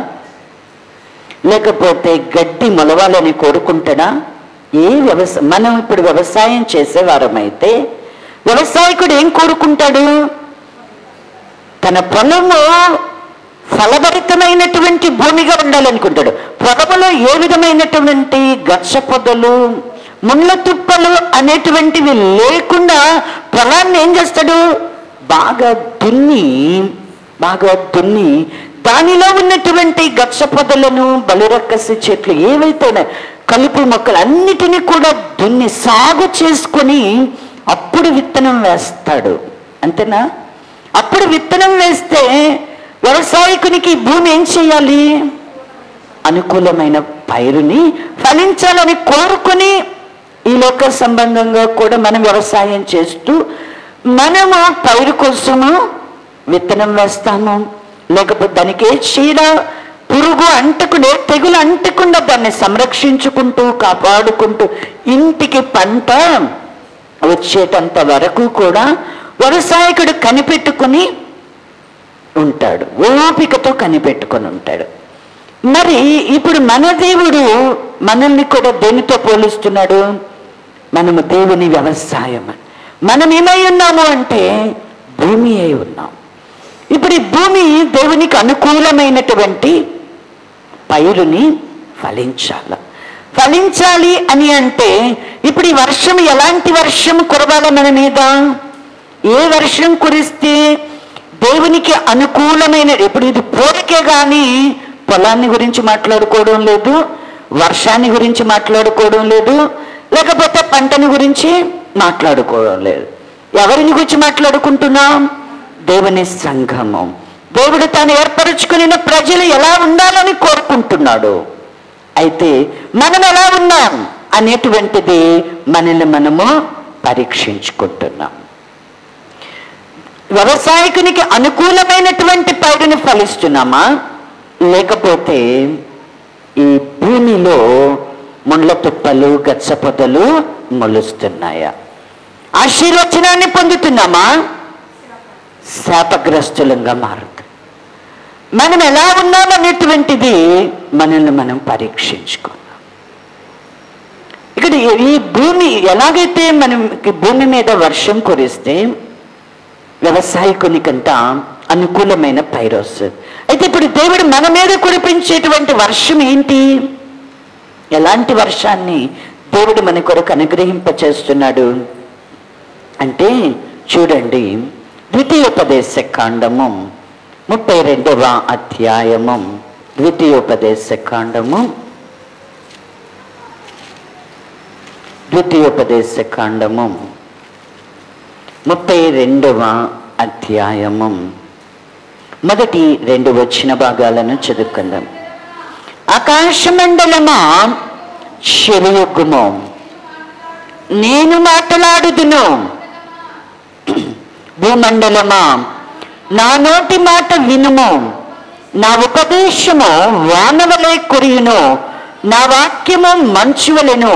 లేకపోతే గడ్డి మొలవాలని కోరుకుంటాడా? మనం ఇప్పుడు వ్యవసాయం చేసేవారమైతే వ్యవసాయకుడు ఏం కోరుకుంటాడు? తన పొలము ఫలభరితమైనటువంటి భూమిగా ఉండాలనుకుంటాడు. పొలములో ఏ విధమైనటువంటి గచ్చ పొదలు ముండ్ల తుప్పలు అనేటువంటివి లేకుండా పొలాన్ని ఏం చేస్తాడు? బాగా దున్ని దానిలో ఉన్నటువంటి గచ్చ పొదలను, బలిరక్కసి చెట్లు ఏవైతే కలుపు మొక్కలు అన్నిటినీ కూడా దున్ని సాగు చేసుకొని అప్పుడు విత్తనం వేస్తాడు. అంతేనా? అప్పుడు విత్తనం వేస్తే వ్యవసాయకునికి భూమి ఏం చేయాలి? అనుకూలమైన పైరుని ఫలించాలని కోరుకొని ఈ లోక సంబంధంగా కూడా మనం వ్యవసాయం చేస్తూ మనము పైరు కోసము విత్తనం వేస్తాము. లేకపోతే దానికి చీడ పురుగు అంటకుండా, తెగులు అంటకుండా దాన్ని సంరక్షించుకుంటూ కాపాడుకుంటూ ఇంటికి పంట వచ్చేటంత వరకు కూడా వ్యవసాయకుడు కనిపెట్టుకుని ఉంటాడు, ఓపికతో కనిపెట్టుకొని ఉంటాడు. మరి ఇప్పుడు మన దేవుడు మనల్ని కూడా దేనితో పోలుస్తున్నాడు? మనము దేవుని వ్యవసాయం. మనం ఏమై ఉన్నాము అంటే భూమి అయి ఉన్నాం. ఇప్పుడు ఈ భూమి దేవునికి అనుకూలమైనటువంటి పైరుని ఫలించాలి అని అంటే ఇప్పుడు ఈ వర్షం ఎలాంటి వర్షం కురవాల మన మీద? ఏ వర్షం కురిస్తే దేవునికి అనుకూలమైన, ఇప్పుడు ఇది పోలికే కానీ పొలాన్ని గురించి మాట్లాడుకోవడం లేదు, వర్షాన్ని గురించి మాట్లాడుకోవడం లేదు, లేకపోతే పంటని గురించి మాట్లాడుకోవడం లేదు. ఎవరిని గురించి మాట్లాడుకుంటున్నాం? దేవుని సంఘము. దేవుడు తాను ఏర్పరచుకుని ప్రజలు ఎలా ఉండాలని కోరుకుంటున్నాడు. అయితే మనం ఎలా ఉన్నాం అనేటువంటిది మనల్ని మనము పరీక్షించుకుంటున్నాం. వ్యవసాయకునికి అనుకూలమైనటువంటి పైరుని ఫలిస్తున్నామా, లేకపోతే ఈ భూమిలో ముండ్ల తుప్పలు గచ్చ పొదలు మొలుస్తున్నాయా? ఆశీర్వచనాన్ని పొందుతున్నామా, శాపగ్రస్తులంగా మారుతుంది? మనం ఎలా ఉన్నామనేటువంటిది మనల్ని మనం పరీక్షించుకున్నాం. ఇక్కడ ఈ భూమి ఎలాగైతే మనకి భూమి మీద వర్షం కురిస్తే వ్యవసాయకునికంట అనుకూలమైన పైరు వస్తుంది. అయితే ఇప్పుడు దేవుడు మన మీద కురిపించేటువంటి వర్షం ఏంటి? ఎలాంటి వర్షాన్ని దేవుడు మన కొరకు అనుగ్రహింపచేస్తున్నాడు అంటే చూడండి, ద్వితీయోపదేశ కాండము 32వ అధ్యాయము ద్వితీయోపదేశ కాండము 32వ అధ్యాయము మొదటి 2 వచన భాగాలను చదువుకుందాం. ఆకాశమండలమా చెవియొగ్గుము, నేను మాట్లాడుదును. భూమండలమా నా నోటి మాట వినుము. నా ఉపదేశము వానవలే కురియును, నా వాక్యము మంచు వలెను,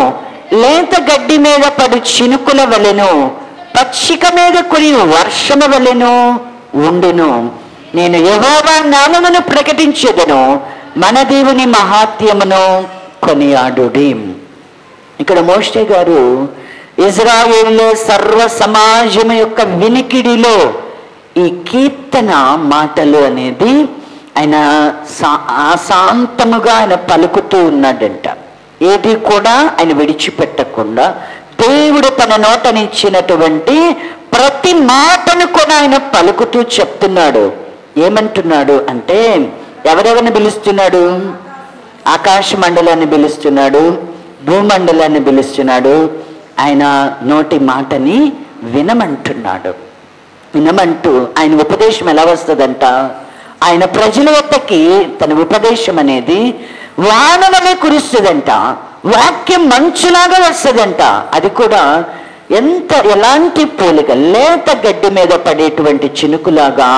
లేత గడ్డి మీద పడు చినుకుల వలెను, పచ్చిక మీద కురియు వర్షము వలెను ఉండును. నేను యెహోవా నామమును ప్రకటించెదను, మన దేవుని మహాత్మ్యమును కొనియాడుడి. ఇక్కడ మోషే గారు ఇజ్రాయేలు సర్వ సమాజం యొక్క వినికిడిలో ఈ కీర్తన మాటలు అనేది ఆయన అశాంతముగా ఆయన పలుకుతూ ఉన్నాడంట. ఏది కూడా ఆయన విడిచిపెట్టకుండా దేవుడు తన నోటనిచ్చినటువంటి ప్రతి మాటను కూడా ఆయన పలుకుతూ చెప్తున్నాడు. ఏమంటున్నాడు అంటే, ఎవరెవరిని పిలుస్తున్నాడు? ఆకాశ మండలాన్ని పిలుస్తున్నాడు, భూమండలాన్ని పిలుస్తున్నాడు. ఆయన నోటి మాటని వినమంటున్నాడు. వినమంటూ ఆయన ఉపదేశం ఎలా వస్తుందంట? ఆయన ప్రజల వద్దకి తన ఉపదేశం అనేది వానవలే కురుస్తుందంట, వాక్యం మంచులాగా వస్తుందంట. అది కూడా ఎలాంటి పోలిక, లేత గడ్డి మీద పడేటువంటి చినుకులాగా,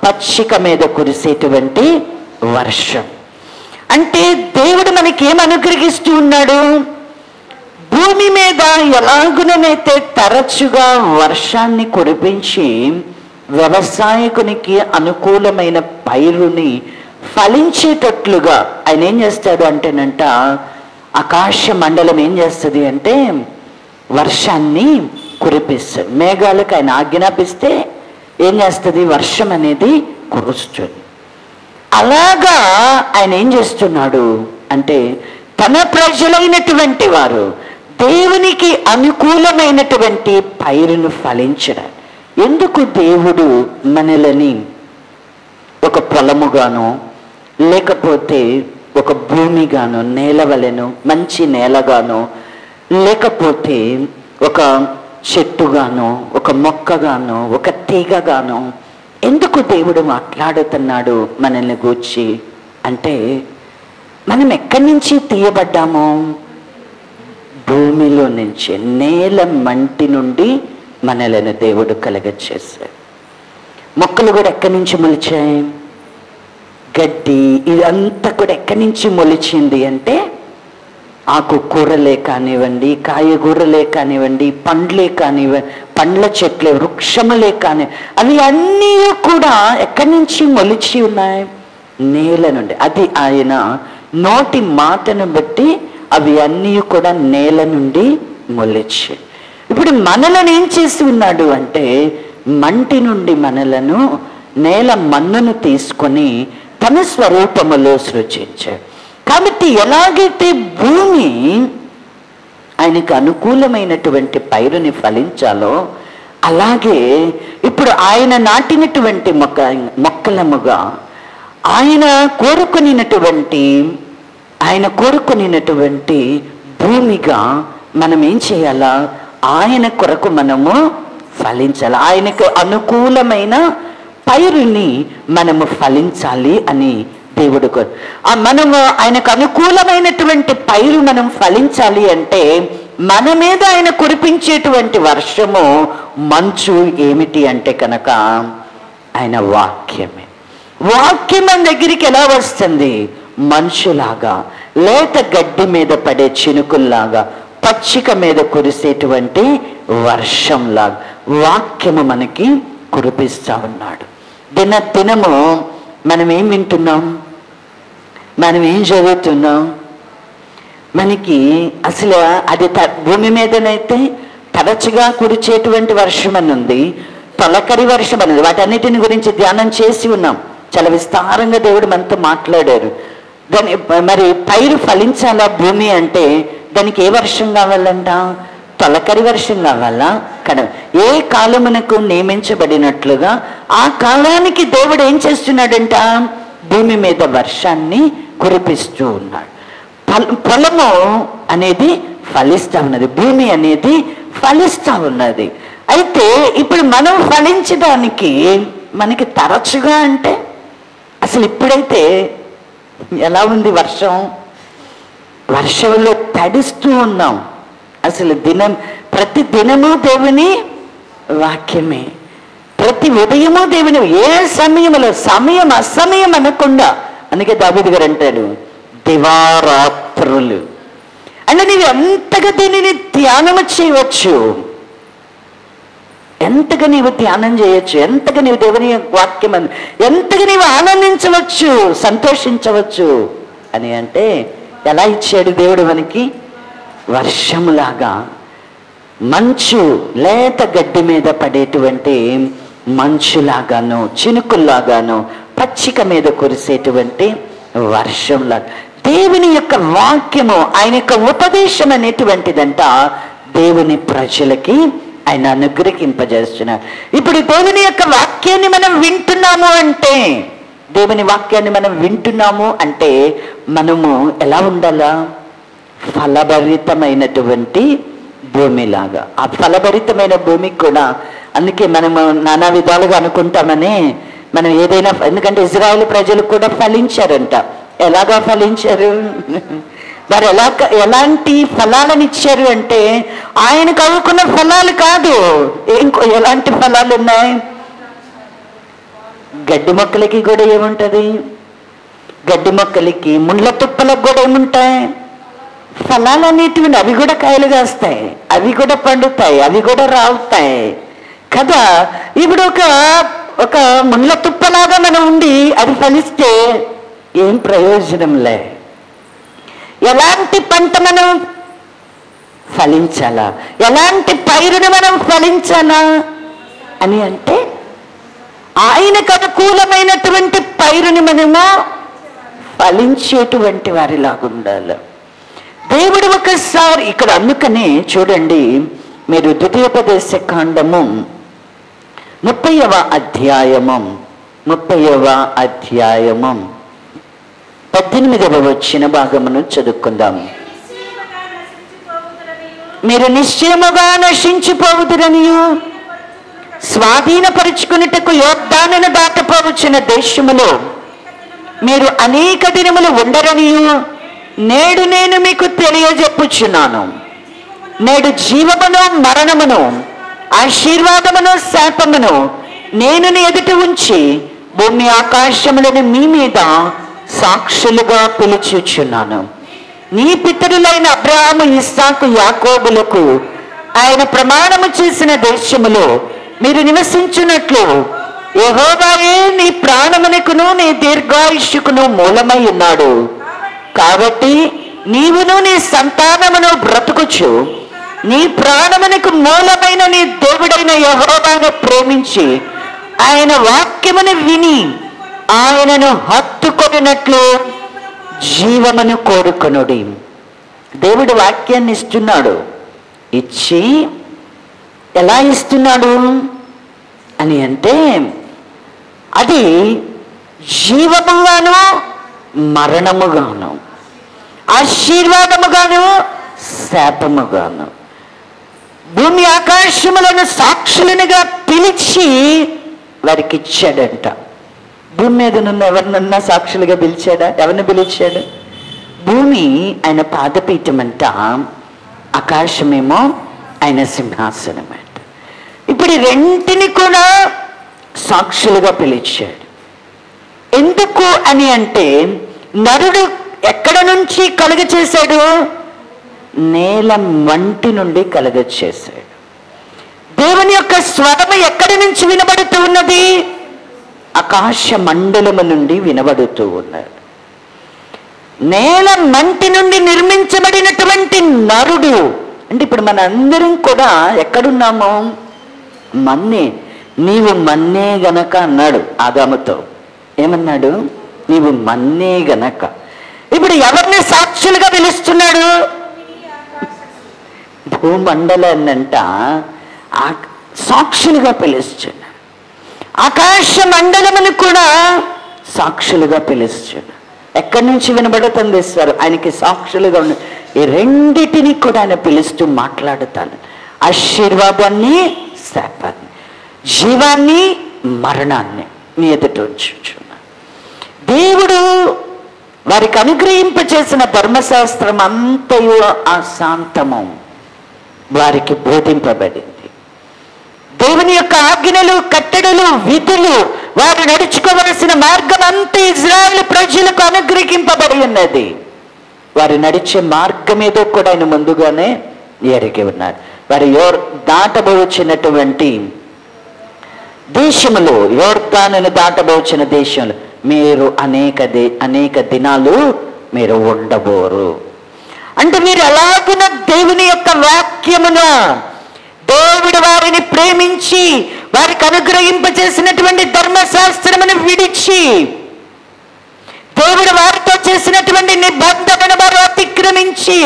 పచ్చిక మీద కురిసేటువంటి వర్షం. అంటే దేవుడు మనకి ఏం అనుగ్రహిస్తూ ఉన్నాడు? భూమి మీద ఎలాగునైతే తరచుగా వర్షాన్ని కురిపించి వ్యవసాయకునికి అనుకూలమైన పైరుని ఫలించేటట్లుగా ఆయన ఏం చేస్తాడు అంటేనంట, ఆకాశ మండలం ఏం చేస్తుంది అంటే వర్షాన్ని కురిపిస్తుంది. మేఘాలకు ఆయన ఆజ్ఞాపిస్తే ఏం చేస్తుంది? వర్షం అనేది కురుస్తుంది. అలాగా ఆయన ఏం చేస్తున్నాడు అంటే, తన ప్రజలైనటువంటి వారు దేవునికి అనుకూలమైనటువంటి పైరును ఫలించడం. ఎందుకు దేవుడు మనలని ఒక పొలముగాను, లేకపోతే ఒక భూమిగాను, నేలవలెను, మంచి నేలగాను, లేకపోతే ఒక చెట్టుగాను, ఒక మొక్కగాను, ఒక తీగగాను ఎందుకు దేవుడు మాట్లాడుతున్నాడు మనల్ని గూర్చి అంటే, మనం ఎక్కడి నుంచి తీయబడ్డాము? భూమిలో నుంచి, నేల మంటి నుండి మనలను దేవుడు కలగచేశాడు. మొక్కలు కూడా ఎక్కడి నుంచి మొలిచాయి? గడ్డి ఇదంతా కూడా ఎక్కడి నుంచి మొలిచింది అంటే, ఆకుకూరలే కానివ్వండి, కాయగూరలే కానివ్వండి, పండ్లే కానివ్వండి, పండ్ల చెట్లే, వృక్షములే కాని, అవి అన్నీ కూడా ఎక్కడి నుంచి మొలిచి ఉన్నాయి? నేల నుండి. అది ఆయన నోటి మాటను బట్టి అవి అన్నీ కూడా నేల నుండి మొలిచి. ఇప్పుడు మనలను ఏం చేసి ఉన్నాడు అంటే, మంటి నుండి మనలను, నేల మన్నును తీసుకొని తన స్వరూపములో సృజించాడు. కాబట్టి ఎలాగైతే భూమి ఆయనకు అనుకూలమైనటువంటి పైరుని ఫలించాలో, అలాగే ఇప్పుడు ఆయన నాటినటువంటి మొక్కలముగా ఆయన కోరుకునినటువంటి భూమిగా మనం ఏం చేయాలా? ఆయన కొరకు మనము ఫలించాలి. ఆయనకు అనుకూలమైన పైరుని మనము ఫలించాలి అని దేవుడు మనము ఆయనకు అనుకూలమైనటువంటి పైరు మనం ఫలించాలి అంటే, మన మీద ఆయన కురిపించేటువంటి వర్షము, మంచు ఏమిటి అంటే కనుక ఆయన వాక్యమే. వాక్యం మన దగ్గరికి ఎలా వస్తుంది? మనుషులాగా, లేత గడ్డి మీద పడే చినుకుల్లాగా, పచ్చిక మీద కురిసేటువంటి వర్షంలాగా వాక్యము మనకి కురిపిస్తా ఉన్నాడు. దినము మనం ఏం వింటున్నాం? మనం ఏం చదువుతున్నాం? మనకి అసలు అది భూమి మీదనైతే తరచుగా కురిచేటువంటి వర్షం అని ఉంది, తొలకరి వర్షం అనేది. వాటన్నిటిని గురించి ధ్యానం చేసి ఉన్నాం. చాలా విస్తారంగా దేవుడు మనతో మాట్లాడారు. దాని మరి పైరు ఫలించాలా భూమి అంటే దానికి ఏ వర్షం కావాలంట? తొలకరి వర్షం కావాలా? ఏ కాలమునకు నియమించబడినట్లుగా ఆ కాలానికి దేవుడు ఏం చేస్తున్నాడంట? భూమి మీద వర్షాన్ని కురిపిస్తూ ఉన్నాడు. పొలము అనేది ఫలిస్తూ ఉన్నది, భూమి అనేది ఫలిస్తూ ఉన్నది. అయితే ఇప్పుడు మనం ఫలించడానికి మనకి తరచుగా అంటే అసలు ఇప్పుడైతే ఎలా ఉంది, వర్షంలో తడుస్తూ ఉన్నాం. అసలు ప్రతి దినము దేవుని వాక్యమే, ప్రతి ఉదయము దేవుని, ఏ సమయంలో సమయం అసమయం అనకుండా. అందుకే దావీదు గారు అంటాడు దివారాత్రులు. అంటే నీవు ఎంతగా దీనిని ధ్యానం చేయవచ్చు, ఎంతగా నీవు ధ్యానం చేయొచ్చు, ఎంతగా నీవు దేవుని వాక్యం ఎంతగా నీవు ఆనందించవచ్చు, సంతోషించవచ్చు అని అంటే ఎలా ఇచ్చాడు దేవుడు మనకి? వర్షములాగా, మంచు లేత గడ్డి మీద పడేటువంటి మంచులాగాను, చినుకుల్లాగాను, పచ్చిక మీద కురిసేటువంటి వర్షంలాగా దేవుని యొక్క వాక్యము, ఆయన యొక్క ఉపదేశం అనేటువంటిదంట దేవుని ప్రజలకి ఆయన అనుగ్రహింపజేస్తున్నారు. ఇప్పుడు దేవుని యొక్క వాక్యాన్ని మనం వింటున్నాము అంటే, దేవుని వాక్యాన్ని మనం వింటున్నాము అంటే మనము ఎలా ఉండాలా? ఫలభరితమైనటువంటి భూమిలాగా. ఆ ఫలభరితమైన భూమికి కూడా, అందుకే మనము నానా విధాలుగా అనుకుంటామని మనం ఏదైనా, ఎందుకంటే ఇజ్రాయేల్ ప్రజలు కూడా ఫలించారంట. ఎలాగా ఫలించారు? వారు ఎలాంటి ఫలాలను ఇచ్చారు అంటే ఆయనకు అనుకున్న ఫలాలు కాదు. ఎలాంటి ఫలాలు ఉన్నాయి? గడ్డి మొక్కలకి కూడా ఏముంటది? గడ్డి మొక్కలకి, ముళ్ళ తుప్పలకు కూడా ఏముంటాయి? ఫలాలు అనేటువంటి, అవి కూడా కాయలు కాస్తాయి, అవి కూడా పండుతాయి, అవి కూడా రాలుతాయి కదా. ఇప్పుడు ఒక ముళ్ళ తుప్పలాగా మనం ఉండి అది ఫలిస్తే ఏం ప్రయోజనంలే. ఎలాంటి పంట మనం ఫలించాలా, ఎలాంటి పైరుని మనం ఫలించాలా అని అంటే ఆయనకు అనుకూలమైనటువంటి పైరుని మనము ఫలించేటువంటి వారిలాగా ఉండాలి. దేవుడు ఒకసారి ఇక్కడ, అందుకనే చూడండి మీరు ద్వితీయోపదేశ కాండము 30వ అధ్యాయము 18వ వచ్చిన భాగమును చదువుకుందాం. మీరు నిశ్చయముగా నశించిపోవుదురనియు, స్వాధీనపరుచుకున్నటకు యోర్దానును దాటపోవచ్చిన దేశములో మీరు అనేక దినములు ఉండరనియు నేడు నేను మీకు తెలియజెప్పుచున్నాను. నేడు జీవమును మరణమును, ఆశీర్వాదమును శాపమును నేను నీ ఎదుట ఉంచి భూమి ఆకాశములను మీ మీద సాక్షులుగా పిలుచుచున్నాను. నీ పితరులైన అబ్రహాము, ఇస్సాకు, యాకోబులకు ఆయన ప్రమాణము చేసిన దేశములో మీరు నివసించున్నట్లు యెహోవాయే నీ ప్రాణమునకును నీ దీర్ఘాయుష్కును మూలమై ఉన్నాడు. కాబట్టి నీవును నీ సంతానమును బ్రతుకుచు నీ ప్రాణమునకు మూలమైన నీ దేవుడైన యెహోవాను ప్రేమించి ఆయన వాక్యమును విని ఆయనను హత్తుకొనినట్లు జీవమును కోరుకొనుడి. దేవుడు వాక్యాన్ని ఇస్తున్నాడు. ఇచ్చి ఎలా ఇస్తున్నాడు అని అంటే అది జీవముగాను మరణముగాను, ఆశీర్వాదముగాను శాపముగాను, భూమి ఆకాశములను సాక్షులనుగా పిలిచి వారికి ఇచ్చాడంట. భూమి మీద నున్న ఎవరినన్నా సాక్షులుగా పిలిచాడా? ఎవరిని పిలిచాడు? భూమి ఆయన పాదపీఠం అంట, ఆకాశమేమో ఆయన సింహాసనం అంట. ఇప్పుడు ఈ రెంటిని కూడా సాక్షులుగా పిలిచాడు. ఎందుకు అని అంటే నరుడు ఎక్కడ నుంచి కలుగ చేశాడు? నేల మంటి నుండి కలుగ చేశాడు. దేవుని యొక్క స్వరము ఎక్కడి నుంచి వినబడుతూ ఉన్నది? ఆకాశ మండలము నుండి వినబడుతూ ఉన్నాడు. నేల మంటి నుండి నిర్మించబడినటువంటి నరుడు అంటే ఇప్పుడు మన అందరం కూడా ఎక్కడున్నాము? మన్నే. నీవు మన్నే గనక అన్నాడు ఆదాముతో. ఏమన్నాడు? నీవు మన్నే గనక. ఇప్పుడు ఎవరిని సాక్షులుగా పిలుస్తున్నాడు? భూమండలాన్నంట సాక్షులుగా పిలుస్తున్నాడు. ఆకాశ మండలమును కూడా సాక్షులుగా పిలుస్తున్నాడు. ఎక్కడి నుంచి వినబడుతుంది స్వరం? ఆయనకి సాక్షులుగా ఉన్న ఈ రెండిటిని కూడా ఆయన పిలుస్తూ మాట్లాడుతాను. ఆశీర్వాదాన్ని, శాపాన్ని, జీవాన్ని, మరణాన్ని మీ ఎదుట ఉంచుచున్నాను. దేవుడు వారికి అనుగ్రహింపచేసిన ధర్మశాస్త్రం అంతయు ఆ శాంతము వారికి బోధింపబడింది. దేవుని యొక్క ఆజ్ఞలు, కట్టడలు, విధులు, వారు నడుచుకోవలసిన మార్గం అంతా ఇజ్రాయేలు ప్రజలకు అనుగ్రహింపబడి ఉన్నది. వారు నడిచే మార్గం ఏదో కూడా ఆయన ముందుగానే ఎరిగి ఉన్నారు. వారు దాటబోచినటువంటి దేశములో, యోర్దానును దాటబోచిన దేశంలో మీరు అనేక దినాలు మీరు ఉండబోరు. అంటే మీరు ఎలాగున దేవుని యొక్క వాక్యమును, దేవుడు వారిని ప్రేమించి వారికి అనుగ్రహింపచేసినటువంటి ధర్మశాస్త్రమును విడిచి, దేవుడు వారితో చేసినటువంటి నిబంధనను వారు అతిక్రమించి,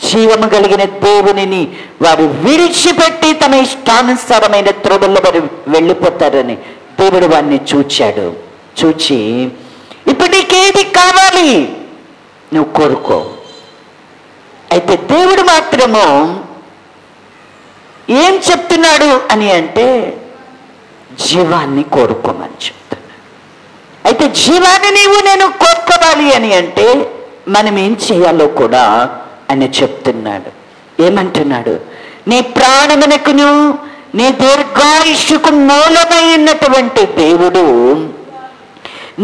జీవము కలిగిన దేవునిని వారు విడిచిపెట్టి తమ ఇష్టానుసారమైన త్రోవల్లో వారు వెళ్ళిపోతారని దేవుడు వారిని చూచాడు. చూచి ఇప్పుడు నీకేది కావాలి నువ్వు కోరుకో. అయితే దేవుడు మాత్రము ఏం చెప్తున్నాడు అని అంటే జీవాన్ని కోరుకోమని చెప్తున్నాడు. అయితే జీవాన్ని నేను కోరుకోవాలి అని అంటే మనం ఏం చేయాలో కూడా ఆయన చెప్తున్నాడు. ఏమంటున్నాడు? నీ ప్రాణమునకును నీ దీర్ఘాయుష్కు మూలమైనటువంటి దేవుడు,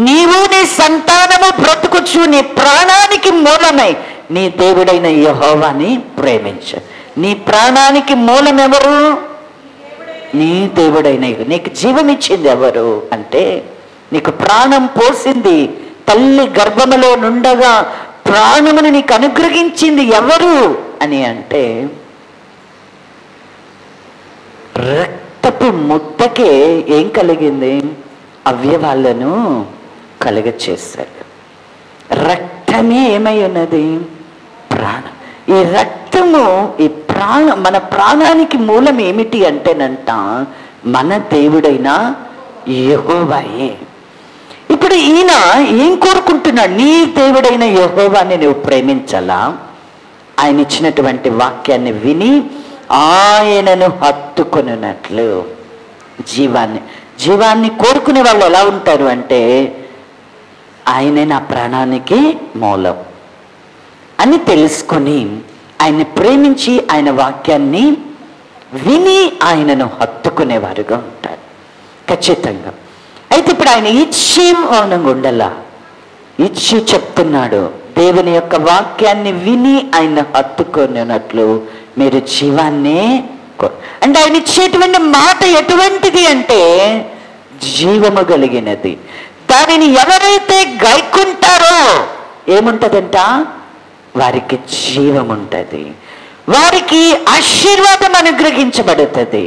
నీవు నీ సంతానము బ్రతుకుచు నీ ప్రాణానికి మూలమై నీ దేవుడైన యెహోవాని ప్రేమించు. నీ ప్రాణానికి మూలం ఎవరు? నీ దేవుడైన. నీకు జీవం ఇచ్చింది ఎవరు అంటే, నీకు ప్రాణం పోసింది, తల్లి గర్భములో నుండగా ప్రాణమును నీకు అనుగ్రహించింది ఎవరు అని అంటే, రక్తపు ముద్దకే ఏం కలిగింది? అవయవాలను కలుగచేశాడు. రక్తమే ఏమై ఉన్నది? ప్రాణం. ఈ రక్తము, ఈ మన ప్రాణానికి మూలం ఏమిటి అంటేనంట మన దేవుడైన యెహోవాయే. ఇప్పుడు ఈయన ఏం కోరుకుంటున్నాడు? నీ దేవుడైన యెహోవాని నువ్వు ప్రేమించాలా? ఆయన ఇచ్చినటువంటి వాక్యాన్ని విని ఆయనను హత్తుకొనున్నట్లు జీవాన్ని కోరుకునే వాళ్ళు ఎలా ఉంటారు అంటే, ఆయనే నా ప్రాణానికి మూలం అని తెలుసుకొని ఆయన్ని ప్రేమించి ఆయన వాక్యాన్ని విని ఆయనను హత్తుకునేవారుగా ఉంటారు ఖచ్చితంగా. అయితే ఇప్పుడు ఆయన ఇచ్చి మౌనంగా ఉండలా, ఇచ్చి చెప్తున్నాడు, దేవుని యొక్క వాక్యాన్ని విని ఆయన హత్తుకునేటట్లు మీరు జీవాన్ని అంటే ఆయన ఇచ్చేటువంటి మాట ఎటువంటిది అంటే జీవము కలిగినది. దానిని ఎవరైతే గైకుంటారో ఏముంటదంట? వారికి జీవం ఉంటుంది, వారికి ఆశీర్వాదం అనుగ్రహించబడుతుంది,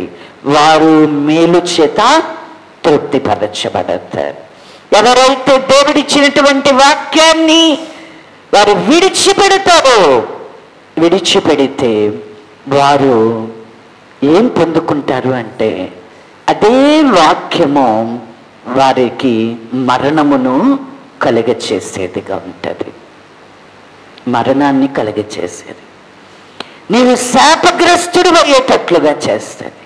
వారు మేలు చేత తృప్తిపరచబడతారు. ఎవరైతే దేవుడిచ్చినటువంటి వాక్యాన్ని వారు విడిచిపెడితే వారు ఏం పొందుకుంటారు అంటే, అదే వాక్యము వారికి మరణమును కలుగచేసేదిగా ఉంటుంది. మరణాన్ని కలుగచేసేది, నీవు శాపగ్రస్తుడు అయ్యేటట్లుగా చేస్తుంది.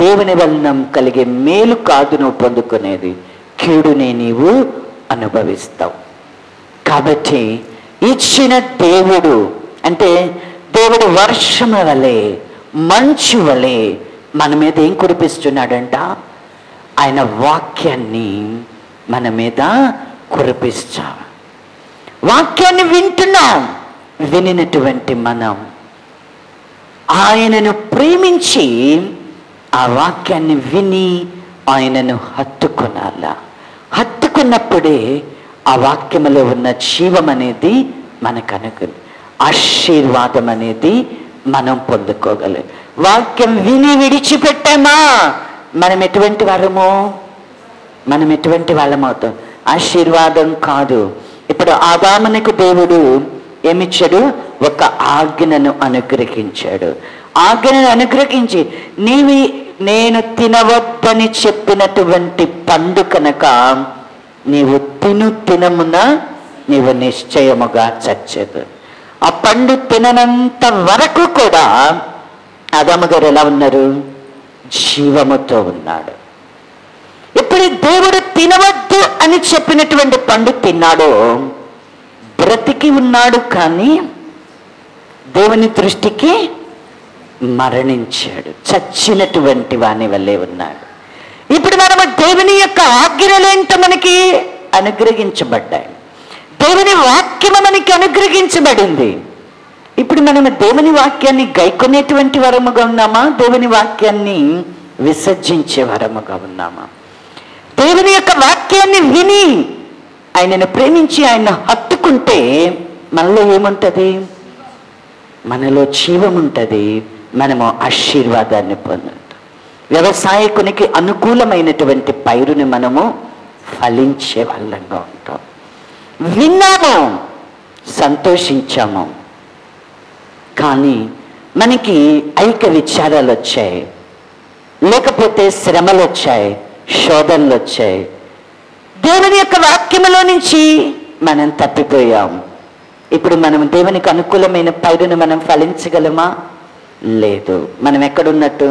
దేవుని వలన కలిగే మేలు కాదు నువ్వు పొందుకునేది, కీడునే నీవు అనుభవిస్తావు. కాబట్టి ఇచ్చిన దేవుడు అంటే దేవుడు వర్షము వలె, మంచు వలె మన మీద ఏం కురిపిస్తున్నాడంట? ఆయన వాక్యాన్ని మన మీద కురిపిస్తాం. వాక్యాన్ని వింటున్నాం. వినినటువంటి మనం ఆయనను ప్రేమించి ఆ వాక్యాన్ని విని ఆయనను హత్తుకొనాలా. హత్తుకున్నప్పుడే ఆ వాక్యములో ఉన్న జీవం అనేది మనకు ఆశీర్వాదం అనేది మనం పొందుకోగలం. వాక్యం విని విడిచిపెట్టామా మనం ఎటువంటి వాళ్ళమవుతాం? ఆశీర్వాదం కాదు. ఇప్పుడు ఆదామునకు దేవుడు ఏమిచ్చాడు? ఒక ఆజ్ఞను అనుగ్రహించాడు. ఆజ్ఞను అనుగ్రహించి నేను తినవద్దని చెప్పినటువంటి పండు కనుక నీవు తినమున నీవు నిశ్చయముగా చచ్చేదు. ఆ పండు తిననంత వరకు కూడా ఆదాము గారు ఎలా ఉన్నారు? జీవముతో ఉన్నాడు. ఇప్పుడు దేవుడు తినవద్దు అని చెప్పినటువంటి పండు తిన్నాడో బ్రతికి ఉన్నాడు, కానీ దేవుని దృష్టికి మరణించాడు, చచ్చినటువంటి వాని వల్లే ఉన్నాడు. ఇప్పుడు మనము దేవుని యొక్క ఆజ్ఞలేంటో మనకి అనుగ్రహించబడ్డాయి, దేవుని వాక్యము మనకి అనుగ్రహించబడింది. ఇప్పుడు మనము దేవుని వాక్యాన్ని గైకొనేటువంటి వరముగా ఉన్నామా? దేవుని వాక్యాన్ని విసర్జించే వరముగా ఉన్నామా? దేవుని యొక్క వాక్యాన్ని విని ఆయనను ప్రేమించి ఆయన హత్తుకుంటే మనలో ఏముంటుంది? మనలో జీవం ఉంటుంది, మనము ఆశీర్వాదాన్ని పొందుతాం. వ్యవసాయకునికి అనుకూలమైనటువంటి పైరుని మనము ఫలించే వాళ్ళంగా ఉంటాం. విన్నాము, సంతోషించాము, కానీ మనకి ఐక విచారాలు వచ్చాయి, లేకపోతే శ్రమలు వచ్చాయి, శోధనలు వచ్చాయి. దేవుని యొక్క వాక్యములో నుంచి మనం తప్పిపోయాం. ఇప్పుడు మనం దేవునికి అనుకూలమైన పైరును మనం ఫలించగలమా? లేదు. మనం ఎక్కడున్నట్టు?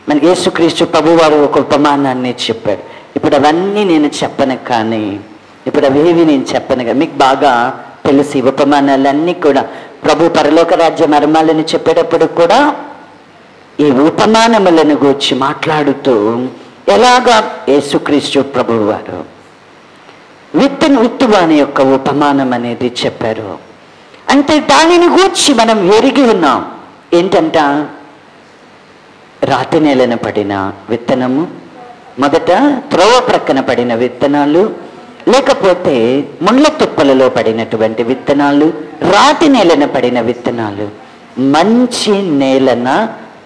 మన యేసుక్రీస్తు ప్రభువారు ఒక ఉపమానాన్ని చెప్పాడు. ఇప్పుడు అవన్నీ నేను చెప్పను, కానీ ఇప్పుడు అవేవి నేను చెప్పను కానీ మీకు బాగా తెలిసి ఉపమానాలన్నీ కూడా ప్రభు పరలోక రాజ్య మర్మాలను చెప్పేటప్పుడు కూడా ఈ ఉపమానములను గూర్చి మాట్లాడుతూ ఎలాగా యేసుక్రీస్తు ప్రభువారు విత్తువాని యొక్క ఉపమానం అనేది చెప్పారు. అంటే దానిని గూర్చి మనం ఎరిగి ఉన్నాం. ఏంటంట? రాతి నేలన పడిన విత్తనము, మొదట త్రోవ ప్రక్కన పడిన విత్తనాలు, లేకపోతే ముళ్ళ తుప్పలలో పడినటువంటి విత్తనాలు, రాతి నేలన పడిన విత్తనాలు, మంచి నేలన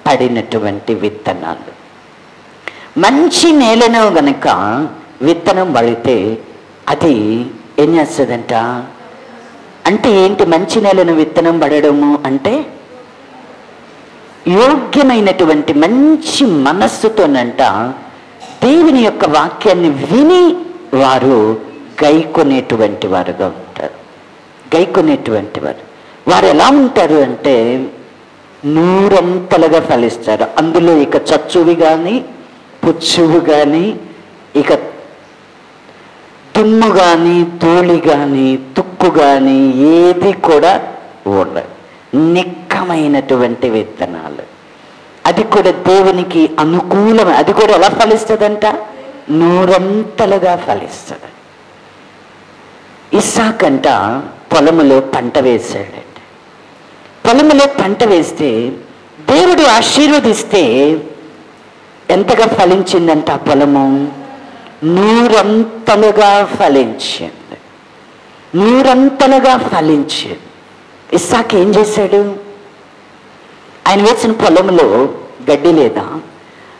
పడినటువంటి విత్తనాలు. మంచి నేలను గనక విత్తనం పడితే అది ఏం చేస్తుందంట? అంటే ఏంటి మంచి నేలను విత్తనం పడడము అంటే? యోగ్యమైనటువంటి మంచి మనస్సుతోనంట దేవుని యొక్క వాక్యాన్ని విని వారు గైకొనేటువంటి వారుగా ఉంటారు. గైకొనేటువంటి వారు ఎలా ఉంటారు అంటే నూరంతలుగా ఫలిస్తారు. అందులో ఇక చచ్చువి కానీ, పుచ్చువు కానీ, ఇక తుమ్ము కానీ, ధూళి కానీ, తుక్కు కానీ ఏది కూడా ఉండదు. నిక్కమైనటువంటి విత్తనాలు, అది కూడా దేవునికి అనుకూలం. అది కూడా ఎలా ఫలిస్తుందంట? నూరంతలుగా ఫలిస్తుంది. ఇస్సాకంట పొలములో పంట వేశాడంట. పొలములో పంట వేస్తే దేవుడు ఆశీర్వదిస్తే ఎంతగా ఫలించిందంట? ఆ పొలము నూరంతలుగా ఫలించింది. నూరంతలుగా ఫలించింది. ఇస్సాకు ఏం చేశాడు? ఆయన వేసిన పొలములో గడ్డి లేదా?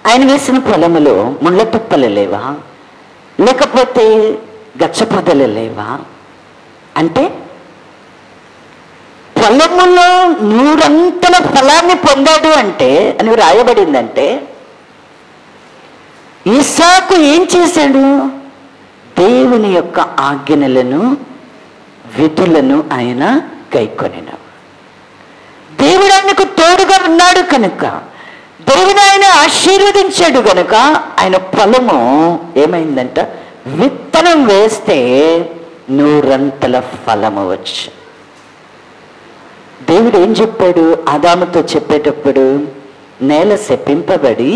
ఆయన వేసిన పొలములో ముళ్ళ తుప్పలు లేవా? లేకపోతే గచ్చపొదలు లేవా? అంటే పొలములో నూరంతల ఫలాన్ని పొందాడు అంటే అని రాయబడిందంటే ఇస్సాకు ఏం చేశాడు? దేవుని యొక్క ఆజ్ఞలను, విధులను ఆయన గైకొనిన. దేవుడు ఆయనకు తోడుగా ఉన్నాడు కనుక, దేవుడు ఆయన ఆశీర్వదించాడు కనుక ఆయన పొలము ఏమైందంట? విత్తనం వేస్తే నూరంతల ఫలము వచ్చి. దేవుడు ఏం చెప్పాడు ఆదాముతో చెప్పేటప్పుడు? నేల శపింపబడి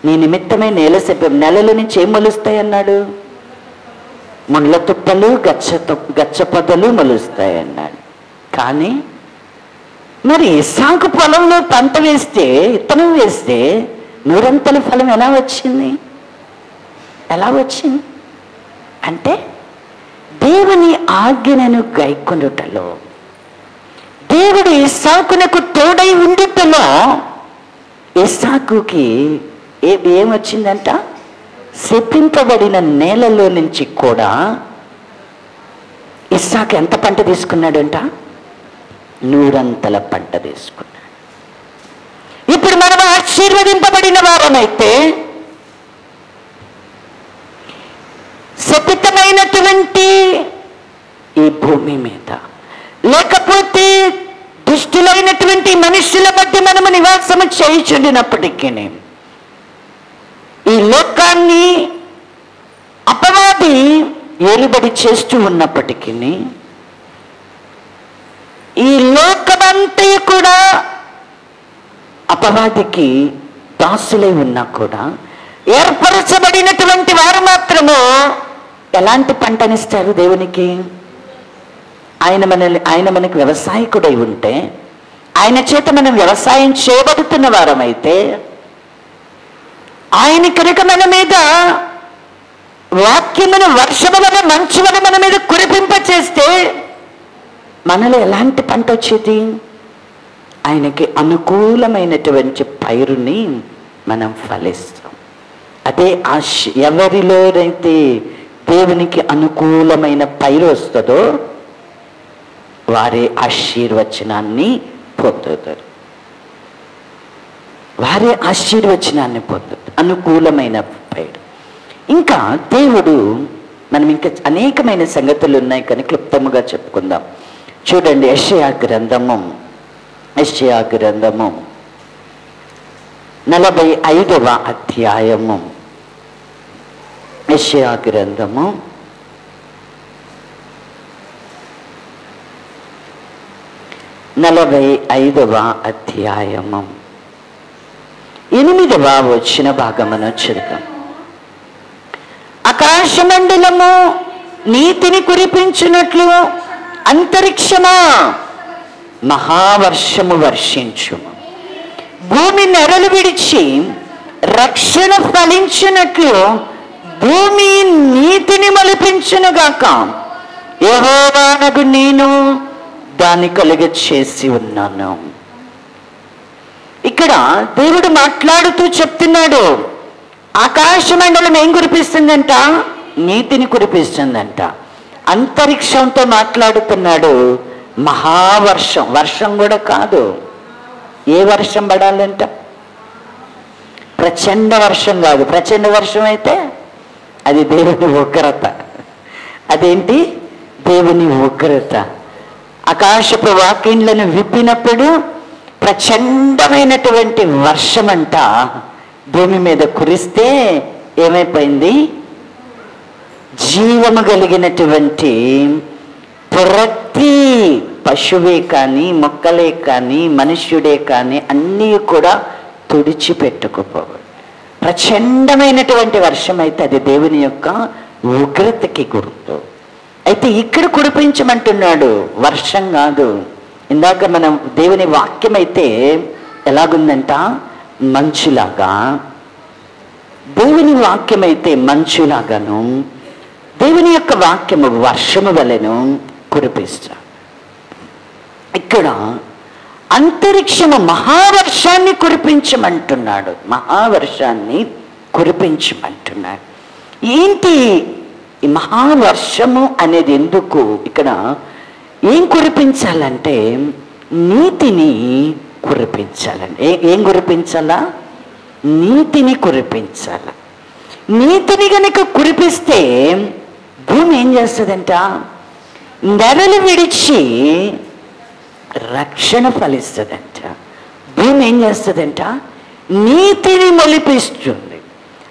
నీ నిమిత్తమే నేల నెలలో నుంచి ఏం మొలుస్తాయి అన్నాడు? ముళ్ళ తుప్పలు, గచ్చ పొదలు మొలుస్తాయి అన్నాడు. కానీ మరి ఇస్సాకు పొలంలో పంట వేస్తే, విత్తనం వేస్తే నూరంతల ఫలం ఎలా వచ్చింది? ఎలా వచ్చింది అంటే దేవుని ఆజ్ఞను గైకొనుటలో, దేవుడు ఇస్సాకునకు తోడై ఉండుటలో ఇస్సాకుకి ఏమొచ్చిందంట? శపింపబడిన నేలలో నుంచి కూడా ఇస్సాకు ఎంత పంట తీసుకున్నాడంట? నూరంతల పంట తీసుకున్నాడు. ఇప్పుడు మనం ఆశీర్వదింపబడిన వారమైతే శపిత భూమి మీద. లేకపోతే దుష్టులైనటువంటి మనుషుల మధ్య మనము నివాసము చేయుచుండినప్పటికీ, ఈ లోకాన్ని అపవాది ఏలుబడి చేస్తూ ఉన్నప్పటికీ, ఈ లోకమంతా కూడా అపవాదికి దాసులై ఉన్నా కూడా ఏర్పరచబడినటువంటి వారు మాత్రము ఎలాంటి పంటనిస్తారు దేవునికి? ఆయన మనకి వ్యవసాయకుడై ఉంటే, ఆయన చేత మనం వ్యవసాయం చేయబడుతున్న వారమైతే, ఆయన కనుక మన మీద వాక్యమును వర్షము వల్ల మంచు వల్ల మన మీద కురిపింపచేస్తే మనలో ఎలాంటి పంట వచ్చేది? ఆయనకి అనుకూలమైనటువంటి పైరుని మనం ఫలిస్తాం. అదే ఎవరిలోనైతే దేవునికి అనుకూలమైన పైరు వస్తుందో వారే ఆశీర్వచనాన్ని పొందుతారు. వారే ఆశీర్వచనాన్ని పొందుతారు, అనుకూలమైన పైరు. ఇంకా దేవుడు, మనం ఇంకా అనేకమైన సంగతులు ఉన్నాయి కానీ క్లుప్తముగా చెప్పుకుందాం. చూడండి, యెషయా గ్రంథము 45వ అధ్యాయము. యెషయా గ్రంథము 45వ అధ్యాయము 8వ వచన భాగమును చదువుతాం. ఆకాశమండలము నీతిని కురిపించినట్లు అంతరిక్షమా మహావర్షము వర్షించుము. భూమి నెరలు విడిచి రక్షణ ఫలించినట్లు భూమి నీతిని మొలిపించునుగాక. యెహోవానగు నేను దాన్ని కలుగ చేసి ఉన్నాను. ఇక్కడ దేవుడు మాట్లాడుతూ చెప్తున్నాడు, ఆకాశమండలం ఏం కురిపిస్తుందంట? నీతిని కురిపిస్తుందంట. అంతరిక్షంతో మాట్లాడుతున్నాడు. మహావర్షం, వర్షం కూడా కాదు. ఏ వర్షం పడాలంట? ప్రచండ వర్షం కాదు. ప్రచండ వర్షం అయితే అది దేవుని ఉగ్రత. అదేంటి? దేవుని ఉగ్రత. ఆకాశపు వాకిండ్లను విప్పినప్పుడు ప్రచండమైనటువంటి వర్షం అంట భూమి మీద కురిస్తే ఏమైపోయింది? జీవము కలిగినటువంటి ప్రతి పశువే కానీ, మొక్కలే కానీ, మనుష్యుడే కానీ అన్నీ కూడా తుడిచిపెట్టుకుపోవాలి. ప్రచండమైనటువంటి వర్షం అయితే అది దేవుని యొక్క ఉగ్రతకి గుర్తు. అయితే ఇక్కడ కురిపించమంటున్నాడు, వర్షం కాదు. ఇందాక మనం దేవుని వాక్యం అయితే ఎలాగుందంట? మంచులాగా. దేవుని వాక్యం అయితే మంచులాగాను, దేవుని యొక్క వాక్యము వర్షము వలెను కురిపిస్తాడు. ఇక్కడ అంతరిక్షము మహావర్షాన్ని కురిపించమంటున్నాడు. మహావర్షాన్ని కురిపించమంటున్నాడు. ఏంటి ఈ మహావర్షము అనేది? ఎందుకు ఇక్కడ ఏం కురిపించాలంటే నీతిని కురిపించాలండి. ఏం కురిపించాలా? నీతిని కురిపించాల. నీతిని కనుక కురిపిస్తే భూమి ఏం చేస్తుందంట? నెరలు విడిచి రక్షణ ఫలిస్తుందంట. భూమి ఏం చేస్తుందంట? నీతిని మొలిపిస్తుంది.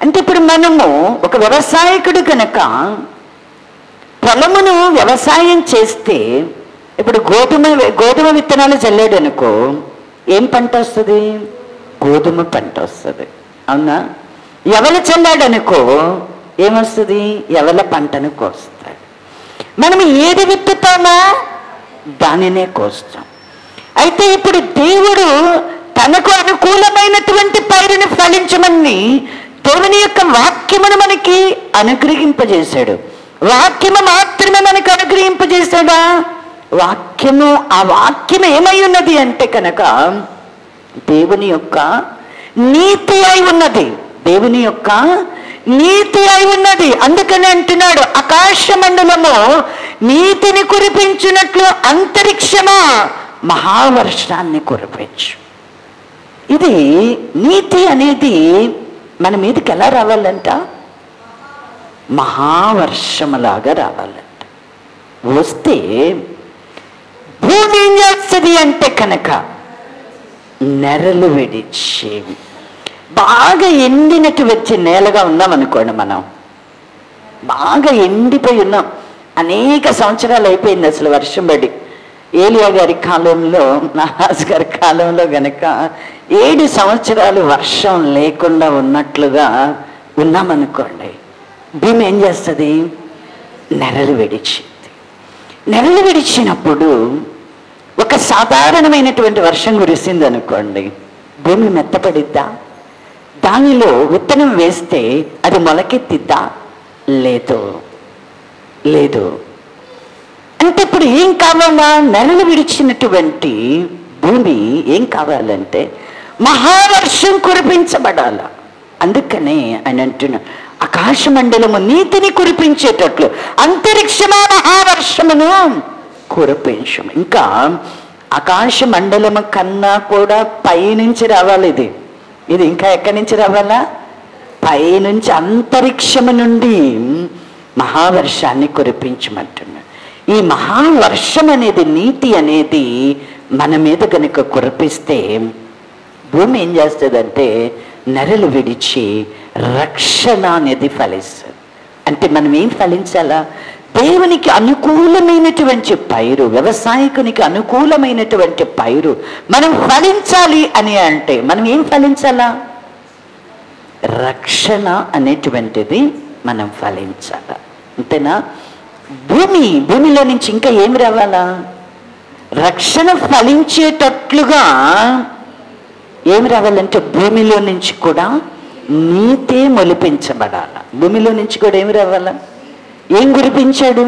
అంటే ఇప్పుడు మనము ఒక వ్యవసాయకుడు కనుక పొలమును వ్యవసాయం చేస్తే, ఇప్పుడు గోధుమ విత్తనాలు చల్లాడు అనుకో, ఏం పంట వస్తుంది? గోధుమ పంట వస్తుంది. అవునా? ఎవల చల్లాడు అనుకో ఏమొస్తుంది? ఎవల పంటను కోస్తాడు. మనం ఏది విత్తుతామో దానినే కోస్తాం. అయితే ఇప్పుడు దేవుడు తనకు అనుకూలమైనటువంటి పైరుని ఫలించమని దేవుని యొక్క వాక్యమును మనకి అనుగ్రహింపజేశాడు. వాక్యము మాత్రమే మనకు అనుగ్రహింపజేశాడా? వాక్యము, ఆ వాక్యం ఏమై ఉన్నది అంటే కనుక దేవుని యొక్క నీతి అయి ఉన్నది. దేవుని యొక్క నీతి అయి ఉన్నది. అందుకని అంటున్నాడు, ఆకాశ మండలము నీతిని కురిపించినట్లు అంతరిక్షమా మహావర్షాన్ని కురిపించు. ఇది నీతి అనేది మన మీదకి ఎలా రావాలంట? మహావర్షములాగా రావాలంట. వస్తే భూమి ఏం చేస్తుంది అంటే కనుక నెరలు విడిచేవి. బాగా ఎండినటువంటి నేలగా ఉన్నాం అనుకోండి, మనం బాగా ఎండిపోయి ఉన్నాం, అనేక సంవత్సరాలు అయిపోయింది అసలు వర్షం పడి. ఏలియా గారి కాలంలో, నాహాజు గారి కాలంలో గనక 7 సంవత్సరాలు వర్షం లేకుండా ఉన్నట్లుగా ఉన్నామనుకోండి, భూమి ఏం చేస్తుంది? నెరలు విడిచింది. నెరలు విడిచినప్పుడు ఒక సాధారణమైనటువంటి వర్షం కురిసింది అనుకోండి, భూమి మెత్తపడిద్దా? దానిలో విత్తనం వేస్తే అది మొలకెత్తిద్దా? లేదు. అంటే ఇప్పుడు ఏం కావాలా? నెలలు విడిచినటువంటి భూమి ఏం కావాలంటే మహావర్షం కురిపించబడాల. అందుకనే ఆయన అంటున్నాడు, ఆకాశ మండలము నీతిని కురిపించేటట్లు అంతరిక్షమా మహావర్షమును కురిపించము. ఇంకా ఆకాశ మండలము కన్నా కూడా పైనుంచి రావాలి. ఇది ఇంకా ఎక్కడి నుంచి రావాలా? పైనుంచి, అంతరిక్షము నుండి మహావర్షాన్ని కురిపించమంటున్నాడు. ఈ మహావర్షం అనేది, నీతి అనేది మన మీద కనుక కురిపిస్తే భూమి ఏం చేస్తుందంటే నెరలు విడిచి రక్షణ అనేది ఫలిస్తుంది. అంటే మనం ఏం ఫలించాలా? దేవునికి అనుకూలమైనటువంటి పైరు, వ్యవసాయకునికి అనుకూలమైనటువంటి పైరు మనం ఫలించాలి అని అంటే మనం ఏం ఫలించాలా? రక్షణ అనేటువంటిది మనం ఫలించాల. అంతేనా? భూమిలో నుంచి ఇంకా ఏమి రావాలా? రక్షణ ఫలించేటట్లుగా ఏమి రావాలంటే భూమిలో నుంచి కూడా నీతే మొలిపించబడాల. భూమిలో నుంచి కూడా ఏమి రావాలా? ఏం కురిపించాడు?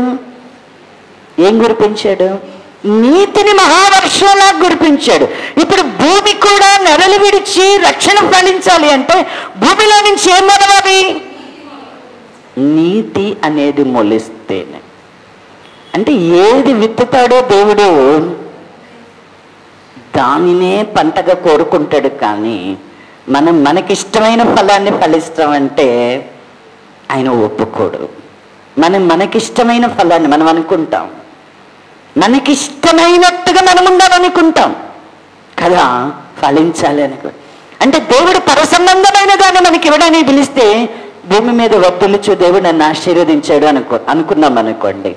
నీతిని మహావర్షంలా కురిపించాడు. ఇప్పుడు భూమి కూడా నెరలు విడిచి రక్షణ ఫలించాలి అంటే భూమిలో నుంచి ఏం మొలవాలి? నీతి అనేది మొలిస్తేనే. అంటే ఏది విత్తుతాడో దేవుడు దానినే పంటగా కోరుకుంటాడు. కానీ మనం మనకిష్టమైన ఫలాన్ని ఫలిస్తామంటే ఆయన ఒప్పుకోడు. మనకిష్టమైన ఫలాన్ని మనం అనుకుంటాం, మనకిష్టమైనట్టుగా మనం ఉండాలనుకుంటాం కదా, ఫలించాలి అనుకో. అంటే దేవుడు పరసంబంధమైన దాన్ని మనకి ఇవ్వడానికి పిలిస్తే భూమి మీద వర్ధిల్లుచు దేవుడు నన్ను ఆశీర్వదించాడు అనుకున్నాం అనుకోండి.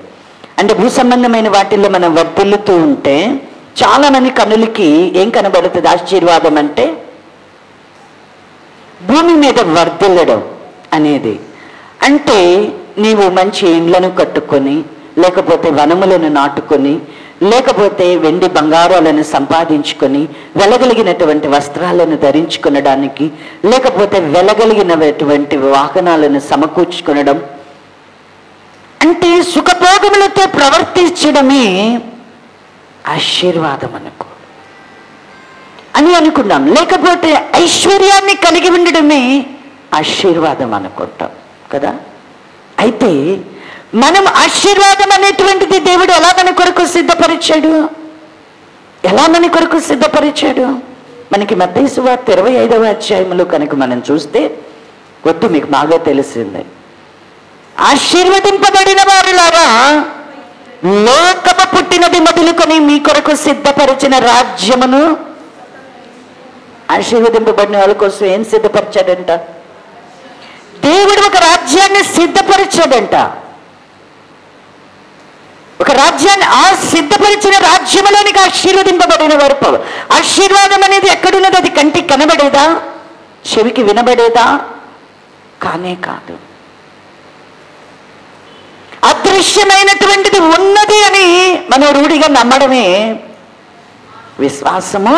అంటే భూ సంబంధమైన వాటిల్లో మనం వర్ధిల్లుతూ ఉంటే చాలా మంది కనులకి ఏం కనబడుతుంది? ఆశీర్వాదం అంటే భూమి మీద వర్ధిల్లడం అనేది. అంటే నీవు మంచి ఇండ్లను కట్టుకొని, లేకపోతే వనములను నాటుకొని, లేకపోతే వెండి బంగారాలను సంపాదించుకొని, వెలగలిగినటువంటి వస్త్రాలను ధరించుకొనడానికి, లేకపోతే వెలగలిగినటువంటి వాహనాలను సమకూర్చుకొనడం, అంటే సుఖభోగములతో ప్రవర్తించడమే ఆశీర్వాదం అని అనుకున్నాం. లేకపోతే ఐశ్వర్యాన్ని కలిగి ఉండడమే ఆశీర్వాదం అనుకుంటాం కదా. అయితే మనం ఆశీర్వాదం అనేటువంటిది దేవుడు ఎలా మన కొరకు సిద్ధపరిచాడు? మనకి మత్తయి సువార్త 25వ అధ్యాయంలో కనుక మనం చూస్తే వద్దు, మీకు బాగా తెలిసిందే. ఆశీర్వదింపబడిన వారులారా, లోకము పుట్టినది మొదలుకొని మీ కొరకు సిద్ధపరిచిన రాజ్యమును. ఆశీర్వదింపబడిన వాళ్ళ కోసం ఏం సిద్ధపరిచాడంట? దేవుడు ఒక రాజ్యాన్ని సిద్ధపరిచాడంట. ఒక రాజ్యాన్ని, ఆ సిద్ధపరిచిన రాజ్యములోనికి ఆశీర్వదింపబడిన వరకు. ఆశీర్వాదం అనేది ఎక్కడున్నది? అది కంటికి కనబడేదా? చెవికి వినబడేదా? కానే కాదు. అదృశ్యమైనటువంటిది ఉన్నది అని మనం రూఢిగా నమ్మడమే విశ్వాసము.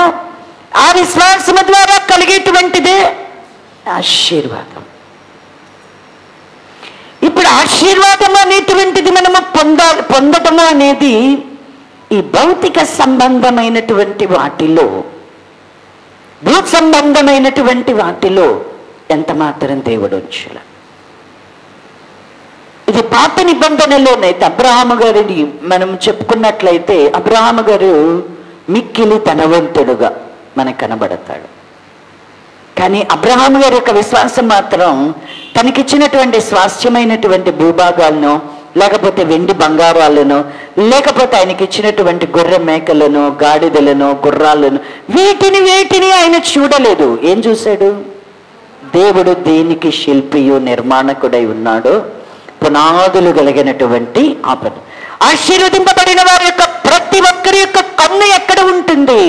ఆ విశ్వాసము ద్వారా కలిగేటువంటిదే ఆశీర్వాదం. ఇప్పుడు ఆశీర్వాదము అనేటువంటిది మనము పొందటము అనేది ఈ భౌతిక సంబంధమైనటువంటి వాటిలో, భూ సంబంధమైనటువంటి వాటిలో ఎంత మాత్రం దేవుడు ఉంచాల. ఇది పాత నిబంధనలోనైతే అబ్రహాము గారిని మనం చెప్పుకున్నట్లయితే అబ్రహాము గారు మిక్కిలి ధనవంతుడుగా మనకు కనబడతాడు. కానీ అబ్రహాము గారి యొక్క విశ్వాసం మాత్రం తనకిచ్చినటువంటి స్వాస్థ్యమైనటువంటి భూభాగాలను లేకపోతే వెండి బంగారాలను, లేకపోతే ఆయనకి ఇచ్చినటువంటి గొర్రె మేకలను, గాడిదలను, గుర్రాలను, వేటిని ఆయన చూడలేదు. ఏం చూశాడు? దేవుడు దేనికి శిల్పియు నిర్మాణకుడై ఉన్నాడో పునాదులు కలిగినటువంటి ఆపద. ఆశీర్వదింపబడిన వారి యొక్క ప్రతి ఒక్కరి యొక్క కన్ను ఎక్కడ ఉంటుంది?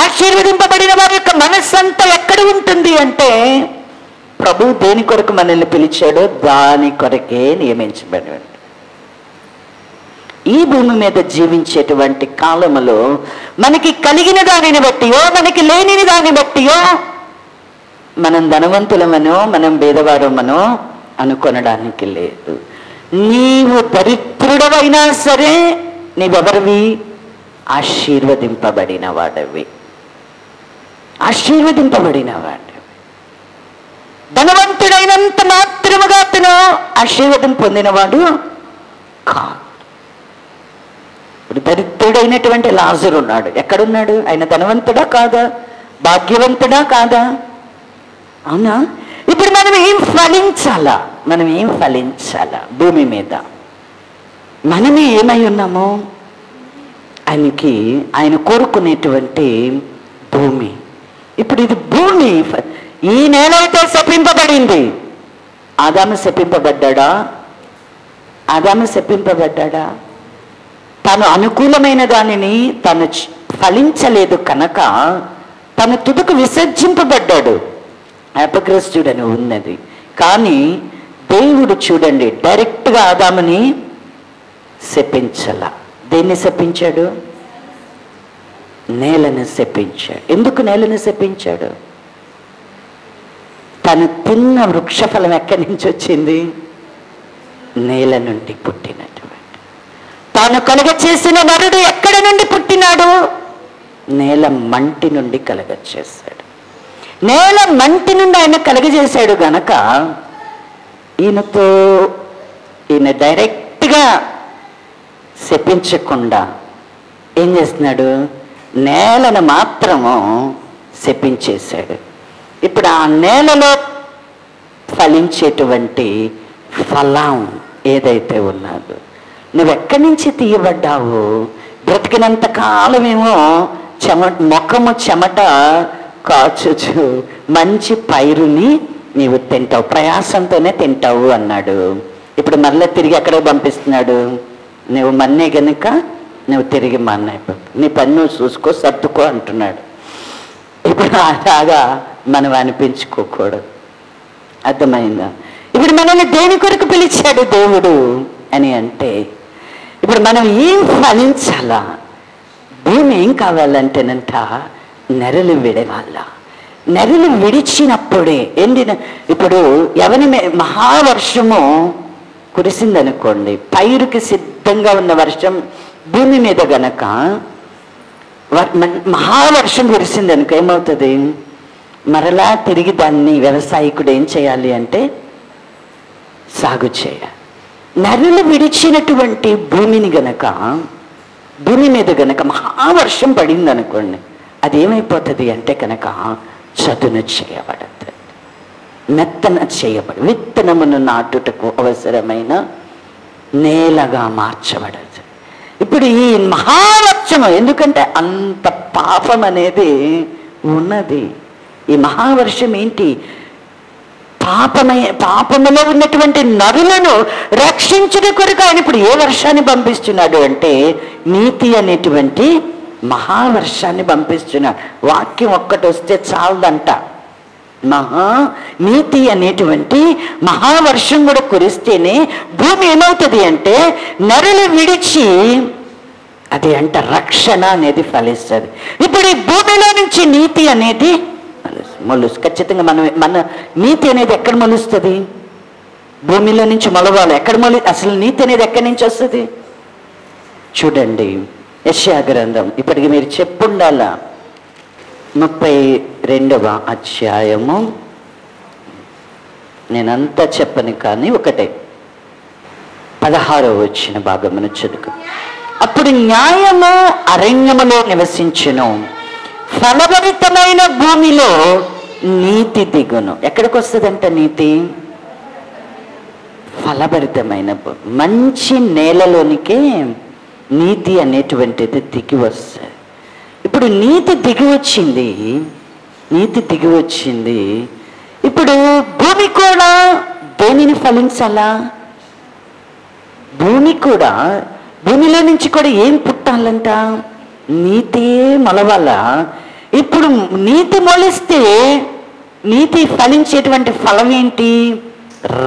ఆశీర్వదింపబడిన వారి యొక్క మనస్సంతా ఎక్కడ ఉంటుంది అంటే, ప్రభు దేని కొరకు మనల్ని పిలిచాడో దాని కొరకే నియమించబడి. ఈ భూమి మీద జీవించేటువంటి కాలములో మనకి కలిగిన దానిని బట్టియో, మనకి లేని దాన్ని బట్టియో మనం ధనవంతులమనో మనం భేదవారమనో అనుకొనడానికి లేదు. నీవు దరిద్రుడవైనా సరే నీవెవరివి? ఆశీర్వదింపబడిన వాడవి. ఆశీర్వదింపబడిన వాడవి. ధనవంతుడైనంత మాత్రముగా అతను ఆశీర్వాదం పొందినవాడు కాదు. ఇప్పుడు దరిద్రుడైనటువంటి లాజరు ఉన్నాడు. ఎక్కడున్నాడు? ఆయన ధనవంతుడా కాదా? భాగ్యవంతుడా కాదా? అవునా? ఇప్పుడు మనం ఏం ఫలించాలా భూమి మీద? మనమే ఏమై ఉన్నాము? ఆయన కోరుకునేటువంటి భూమి. ఇప్పుడు ఇది భూమి. ఈ నేల అయితే శపింపబడింది. ఆదాము శపింపబడ్డా? తను అనుకూలమైన దానిని తను ఫలించలేదు కనుక తను తుదకు విసర్జింపబడ్డాడు. అపగ్రస్తుడని ఉన్నది. కానీ దేవుడు చూడండి, డైరెక్ట్గా ఆదాముని శపించల. దేన్ని శపించాడు? నేలను శపించాడు. ఎందుకు నేలను శపించాడు? తను తిన్న వృక్షఫలం ఎక్కడి నుంచి వచ్చింది? నేల నుండి పుట్టినటువంటి. తాను కలుగ చేసిన నరుడు ఎక్కడి నుండి పుట్టినాడు? నేల మంటి నుండి కలుగచేశాడు. నేల మంటి నుండి ఆయన కలుగజేశాడు గనక ఈయన డైరెక్ట్గా శపించకుండా ఏం చేస్తున్నాడు? నేలను మాత్రము శపించేశాడు. ఇప్పుడు ఆ నేలలో ఫలించేటువంటి ఫలం ఏదైతే ఉన్నదో, నువ్వెక్కడి నుంచి తీయబడ్డావు? బ్రతికినంత కాలమేమో ముఖము చెమట కాచుచు మంచి పైరుని నీవు తింటావు, ప్రయాసంతోనే తింటావు అన్నాడు. ఇప్పుడు మళ్ళీ తిరిగి ఎక్కడో పంపిస్తున్నాడు. నువ్వు మన్నే గనుక నువ్వు తిరిగి మన్నైపోవు, నీ పని నువ్వు చూసుకో, సర్దుకో అంటున్నాడు. ఇప్పుడు అలాగా మనం అనిపించుకోకూడదు. అర్థమైందా? ఇప్పుడు మనల్ని దేని కొరకు పిలిచాడు దేవుడు అని అంటే, ఇప్పుడు మనం ఏం ఫలించాలా? భూమి ఏం కావాలంటేనంట నెరలు విడవాల. నెరలు విడిచినప్పుడే ఎండిన. ఇప్పుడు మహావర్షము కురిసిందనుకోండి, పైరుకి సిద్ధంగా ఉన్న వర్షం భూమి మీద గనక మహావర్షం కురిసిందనుకో ఏమవుతుంది? మరలా తిరిగి దాన్ని వ్యవసాయకుడు ఏం చేయాలి అంటే సాగు చేయాలి. నెరలు విడిచినటువంటి భూమిని గనక, భూమి మీద గనక మహావర్షం పడింది అనుకోండి, అదేమైపోతుంది అంటే కనుక చదును చేయబడదు, మెత్తన చేయబడి విత్తనమును నాటుటకు అవసరమైన నేలగా మార్చబడదు. ఇప్పుడు ఈ మహావర్షము, ఎందుకంటే అంత పాపం అనేది ఉన్నది. ఈ మహావర్షం ఏంటి? పాపములో ఉన్నటువంటి నరులను రక్షించుట కొరకు ఆయన ఇప్పుడు ఏ వర్షాన్ని పంపిస్తున్నాడు అంటే నీతి అనేటువంటి మహావర్షాన్ని పంపిస్తున్నాడు. వాక్యం ఒక్కటి వస్తే చాలదంట. నీతి అనేటువంటి మహావర్షం కూడా కురిస్తేనే భూమి ఏమవుతుంది అంటే నరులు విడిచి అది అంట రక్షణ అనేది ఫలిస్తుంది. ఇప్పుడు ఈ భూమిలో నుంచి నీతి అనేది ఖచ్చితంగా మన నీతి అనేది ఎక్కడ మొలుస్తుంది? భూమిలో నుంచి మొలవాలి. ఎక్కడ అసలు నీతి అనేది ఎక్కడి నుంచి వస్తుంది? చూడండి, యెషయా గ్రంథం ఇప్పటికి మీరు చెప్పుండాల 32వ అధ్యాయము. నేనంతా చెప్పను కానీ ఒకటే 16వ వచ్చిన భాగమును చదువు. అప్పుడు న్యాయము అరణ్యములో నివసించును, ఫలభరితమైన భూమిలో నీతి దిగును. ఎక్కడికి వస్తుందంట నీతి? ఫలభరితమైన మంచి నేలలోనికే నీతి అనేటువంటిది దిగి వస్తుంది. ఇప్పుడు నీతి దిగి వచ్చింది. ఇప్పుడు భూమి కూడా దేనిని ఫలించాలా? భూమిలో నుంచి కూడా ఏం పుట్టాలంట? నీతియే మొలవాల. ఇప్పుడు నీతి మొలిస్తే నీతి ఫలించేటువంటి ఫలం ఏంటి?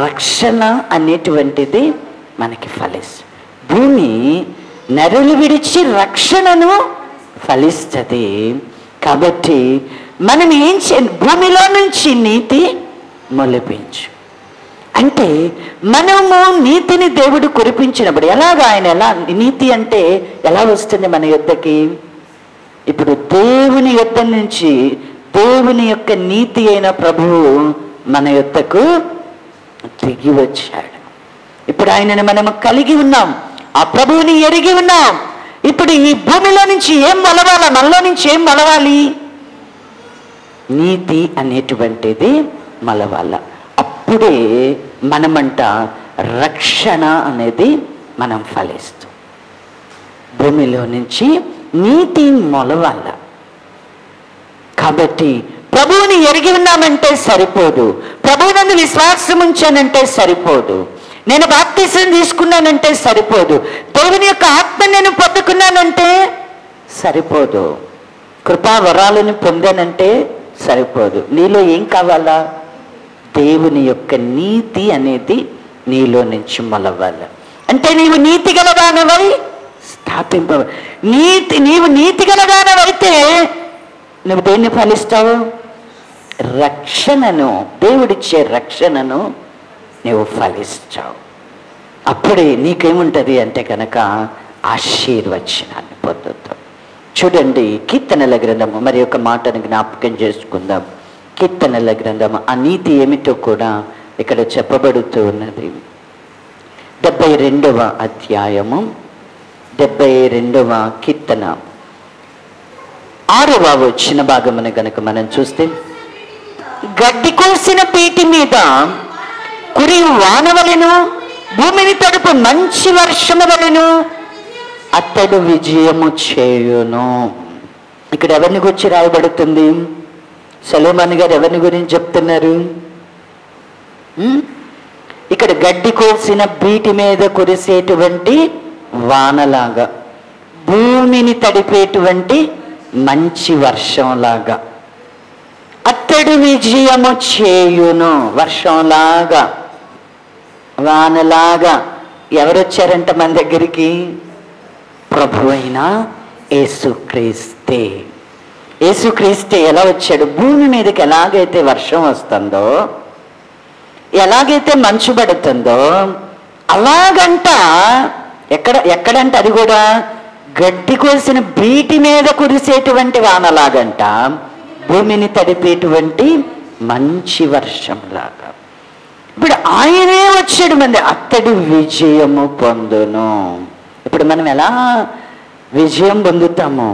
రక్షణ అనేటువంటిది మనకి ఫలిస్తుంది. భూమి నెరలు విడిచి రక్షణను ఫలిస్తుంది. కాబట్టి మనం ఏం భూమిలో నుంచి నీతి మొలిపించు అంటే మనము నీతిని దేవుడు కురిపించినప్పుడు ఎలా నీతి అంటే ఎలా వస్తుంది మన యొద్దకి? ఇప్పుడు దేవుని యొద్ద నుంచి దేవుని యొక్క నీతి అయిన ప్రభువు మన యొద్దకు దిగి వచ్చాడు. ఇప్పుడు ఆయనను మనము కలిగి ఉన్నాం, ఆ ప్రభువుని ఎరిగి ఉన్నాం. ఇప్పుడు ఈ భూమిలో నుంచి ఏం మొలవాలా? మనలో నుంచి ఏం మొలవాలి? నీతి అనేటువంటిది మొలవాల. అప్పుడే మనమంట రక్షణ అనేది మనం ఫలిస్తాం. భూమిలో నుంచి నీతి మొలవాల. కాబట్టి ప్రభువుని ఎరిగి ఉన్నామంటే సరిపోదు, ప్రభువునందు విశ్వాసం ఉంచానంటే సరిపోదు, నేను బాప్తిసం తీసుకున్నానంటే సరిపోదు, దేవుని యొక్క ఆత్మ నేను పొందుకున్నానంటే సరిపోదు, కృపా వరాలను పొందానంటే సరిపోదు. నీలో ఏం కావాలా? దేవుని యొక్క నీతి అనేది నీలో నుంచి మొలవాలి. అంటే నీవు నీతి గలదానవై నీవు నీతి గలదానవైతే నువ్వు దేన్ని ఫలిస్తావు? రక్షణను, దేవుడిచ్చే రక్షణను నువ్వు ఫలిస్తావు. అప్పుడే నీకేముంటుంది అంటే కనుక ఆశీర్వచనాన్ని పొందుతావు. చూడండి, కీర్తనల గ్రంథము మరి ఒక మాటను జ్ఞాపకం చేసుకుందాం. కీర్తనల గ్రంథము ఆ నీతి ఏమిటో కూడా ఇక్కడ చెప్పబడుతూ ఉన్నది. 72వ అధ్యాయము 72వ కీర్తన 6వ వచ్చిన భాగమును గనక మనం చూస్తే, గడ్డి కోసిన పీటి మీద కురి వానవలెను, భూమిని తడుపు మంచి వర్షము వలెను అతడు విజయము చేయును. ఇక్కడ ఎవరిని గురించి రాయబడుతుంది? సొలొమోను గారు ఎవరిని గురించి చెప్తున్నారు? ఇక్కడ గడ్డి కోసిన బీటి మీద కురిసేటువంటి వానలాగా, భూమిని తడిపేటువంటి మంచి వర్షంలాగా అతడు విజయము చేయును. వర్షంలాగా, వానలాగా ఎవరొచ్చారంట మన దగ్గరికి? ప్రభు అయిన యేసుక్రీస్తే. యేసుక్రీస్తే ఎలా వచ్చాడు? భూమి మీదకి ఎలాగైతే వర్షం వస్తుందో, ఎలాగైతే మంచు పడుతుందో అలాగంట. ఎక్కడంట? అది కూడా గడ్డి కోసిన బీటి మీద కురిసేటువంటి వానలాగంట, భూమిని తడిపేటువంటి మంచి వర్షంలాగా. ఇప్పుడు ఆయనే వచ్చాడు మంది, అతడు విజయము పొందును. ఇప్పుడు మనం ఎలా విజయం పొందుతామో,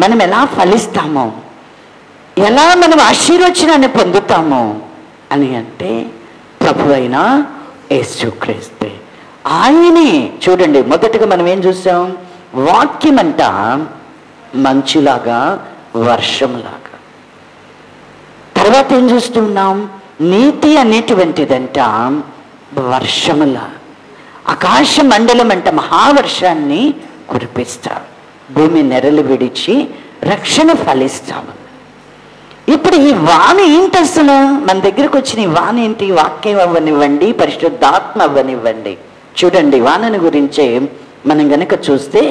మనం ఎలా ఫలిస్తామో, ఎలా మనం ఆశీర్వచనాన్ని పొందుతామో అని అంటే ప్రభు అయిన యేసుక్రీస్తే. ఆయనే. చూడండి, మొదటగా మనం ఏం చూసాం? వాక్యం అంట మంచులాగా, వర్షంలాగా. తర్వాత ఏం చూస్తున్నాం? నీతి అనేటువంటిదంట వర్షములా. ఆకాశ మండలం అంట మహావర్షాన్ని కురిపిస్తాడు, భూమి నెరలు విడిచి రక్షణ ఫలిస్తాము. ఇప్పుడు ఈ వాన ఏంటి అసలు? మన దగ్గరకు వచ్చిన ఈ వాన ఏంటి? వాక్యం అవ్వనివ్వండి, పరిశుద్ధాత్మ అవ్వనివ్వండి. చూడండి, వానని గురించే మనం గనక చూస్తే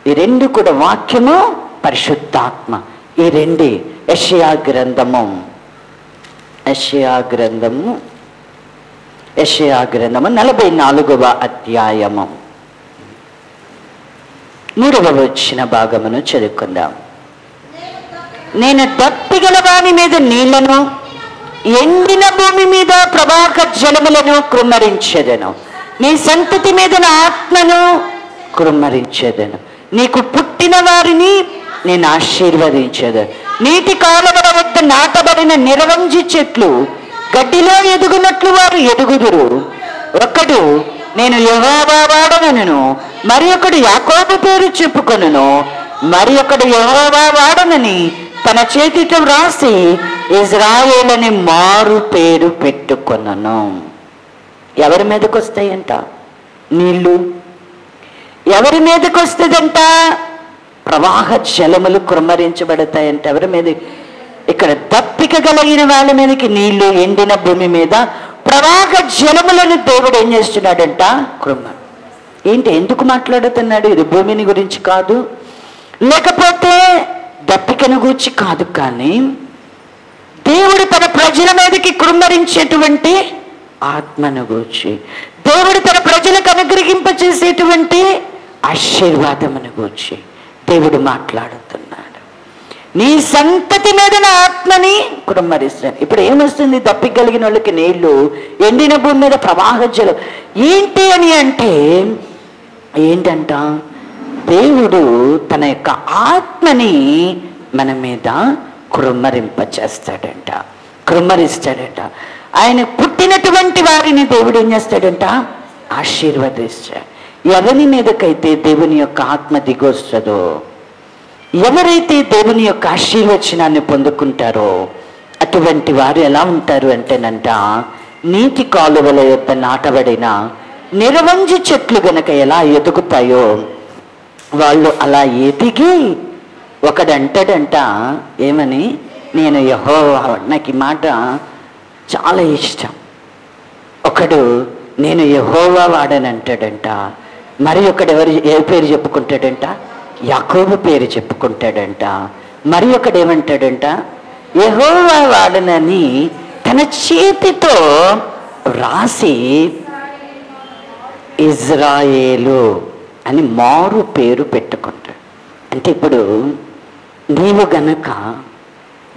ఈ రెండు కూడా, వాక్యము పరిశుద్ధాత్మ, ఈ రెండే. యెషయా గ్రంథము 44వ అధ్యాయము 3వ వచ్చిన భాగమును చదువుకుందాం. నేను దప్పిగల వాని మీద నీళ్లను, ఎండిన భూమి మీద ప్రవాహ జలములను కృమ్మరించెదను. నీ సంతతి మీద నా ఆత్మను కృమ్మరించెదను. నీకు పుట్టిన వారిని నేను ఆశీర్వదించెదను. నీటి కాలువల వద్ద నాటబడిన నిరవంజి చెట్లు గడ్డిలో ఎదుగునట్లు వారు ఎదుగుదురు. ఒకడు నేను యెహోవా వాడనను, మరి ఒకడు యాకోబు పేరు చెప్పుకొనును, మరి ఒకడు యెహోవా వాడనని తన చేతితో వ్రాసి ఇజ్రాయేల్ అని మారు పేరు పెట్టుకొనను. ఎవరి మీదకి వస్తాయంట నీళ్లు? ఎవరి మీదకి వస్తుందంట? ప్రవాహ జలములు కుమ్మరించబడతాయంట. ఎవరి మీద? ఇక్కడ దప్పిక కలిగిన వాళ్ళ మీదకి నీళ్లు, ఎండిన భూమి మీద ప్రవాహ జలములను దేవుడు ఏం చేస్తున్నాడంట? ఏంటి, ఎందుకు మాట్లాడుతున్నాడు? ఇది భూమిని గురించి కాదు, లేకపోతే దప్పికను గురించి కాదు, కానీ దేవుడు తన ప్రజల మీదకి కుమ్మరించేటువంటి ఆత్మను గూర్చి, దేవుడు తన ప్రజలకు అనుగ్రహింపచేసేటువంటి ఆశీర్వాదమును గూర్చి దేవుడు మాట్లాడుతున్నాడు. నీ సంతతి మీద నా ఆత్మని కుమ్మరిస్తాను. ఇప్పుడు ఏమొస్తుంది? దప్పిక కలిగిన వాళ్ళకి నీళ్లు, ఎండిన భూమి మీద ప్రవాహ జలం. ఏంటి అని అంటే ఏంటంట? దేవుడు తన యొక్క ఆత్మని మన మీద కుమ్మరింపచేస్తాడంట, కుమ్మరిస్తాడంట. ఆయన పుట్టినటువంటి వారిని దేవుడు ఏం చేస్తాడంట? ఆశీర్వదిస్తాడు. ఎవరి మీదకైతే దేవుని యొక్క ఆత్మ దిగొస్తుందో, ఎవరైతే దేవుని యొక్క ఆశీర్వచనాన్ని పొందుకుంటారో అటువంటి వారు ఎలా ఉంటారు అంటేనంట, నీటి కాలువల యొక్క నాటబడిన నిరవంజి చెట్లు గనక ఎలా ఎదుగుతాయో వాళ్ళు అలా ఎదిగి, ఒకడంటాడంట ఏమని, నేను యెహోవా, నాకు ఈ మాట చాలా ఇష్టం. ఒకడు నేను యెహోవా వాడని అంటాడంట. మరి ఒకడు ఏ పేరు చెప్పుకుంటాడంట? యాకోబు పేరు చెప్పుకుంటాడంట. మరి ఒకడు ఏమంటాడంట? యెహోవా వాడనని తన చేతితో రాసి ఇజ్రాయేలు అని మారు పేరు పెట్టుకుంటాడు. అంటే ఇప్పుడు నీవు గనక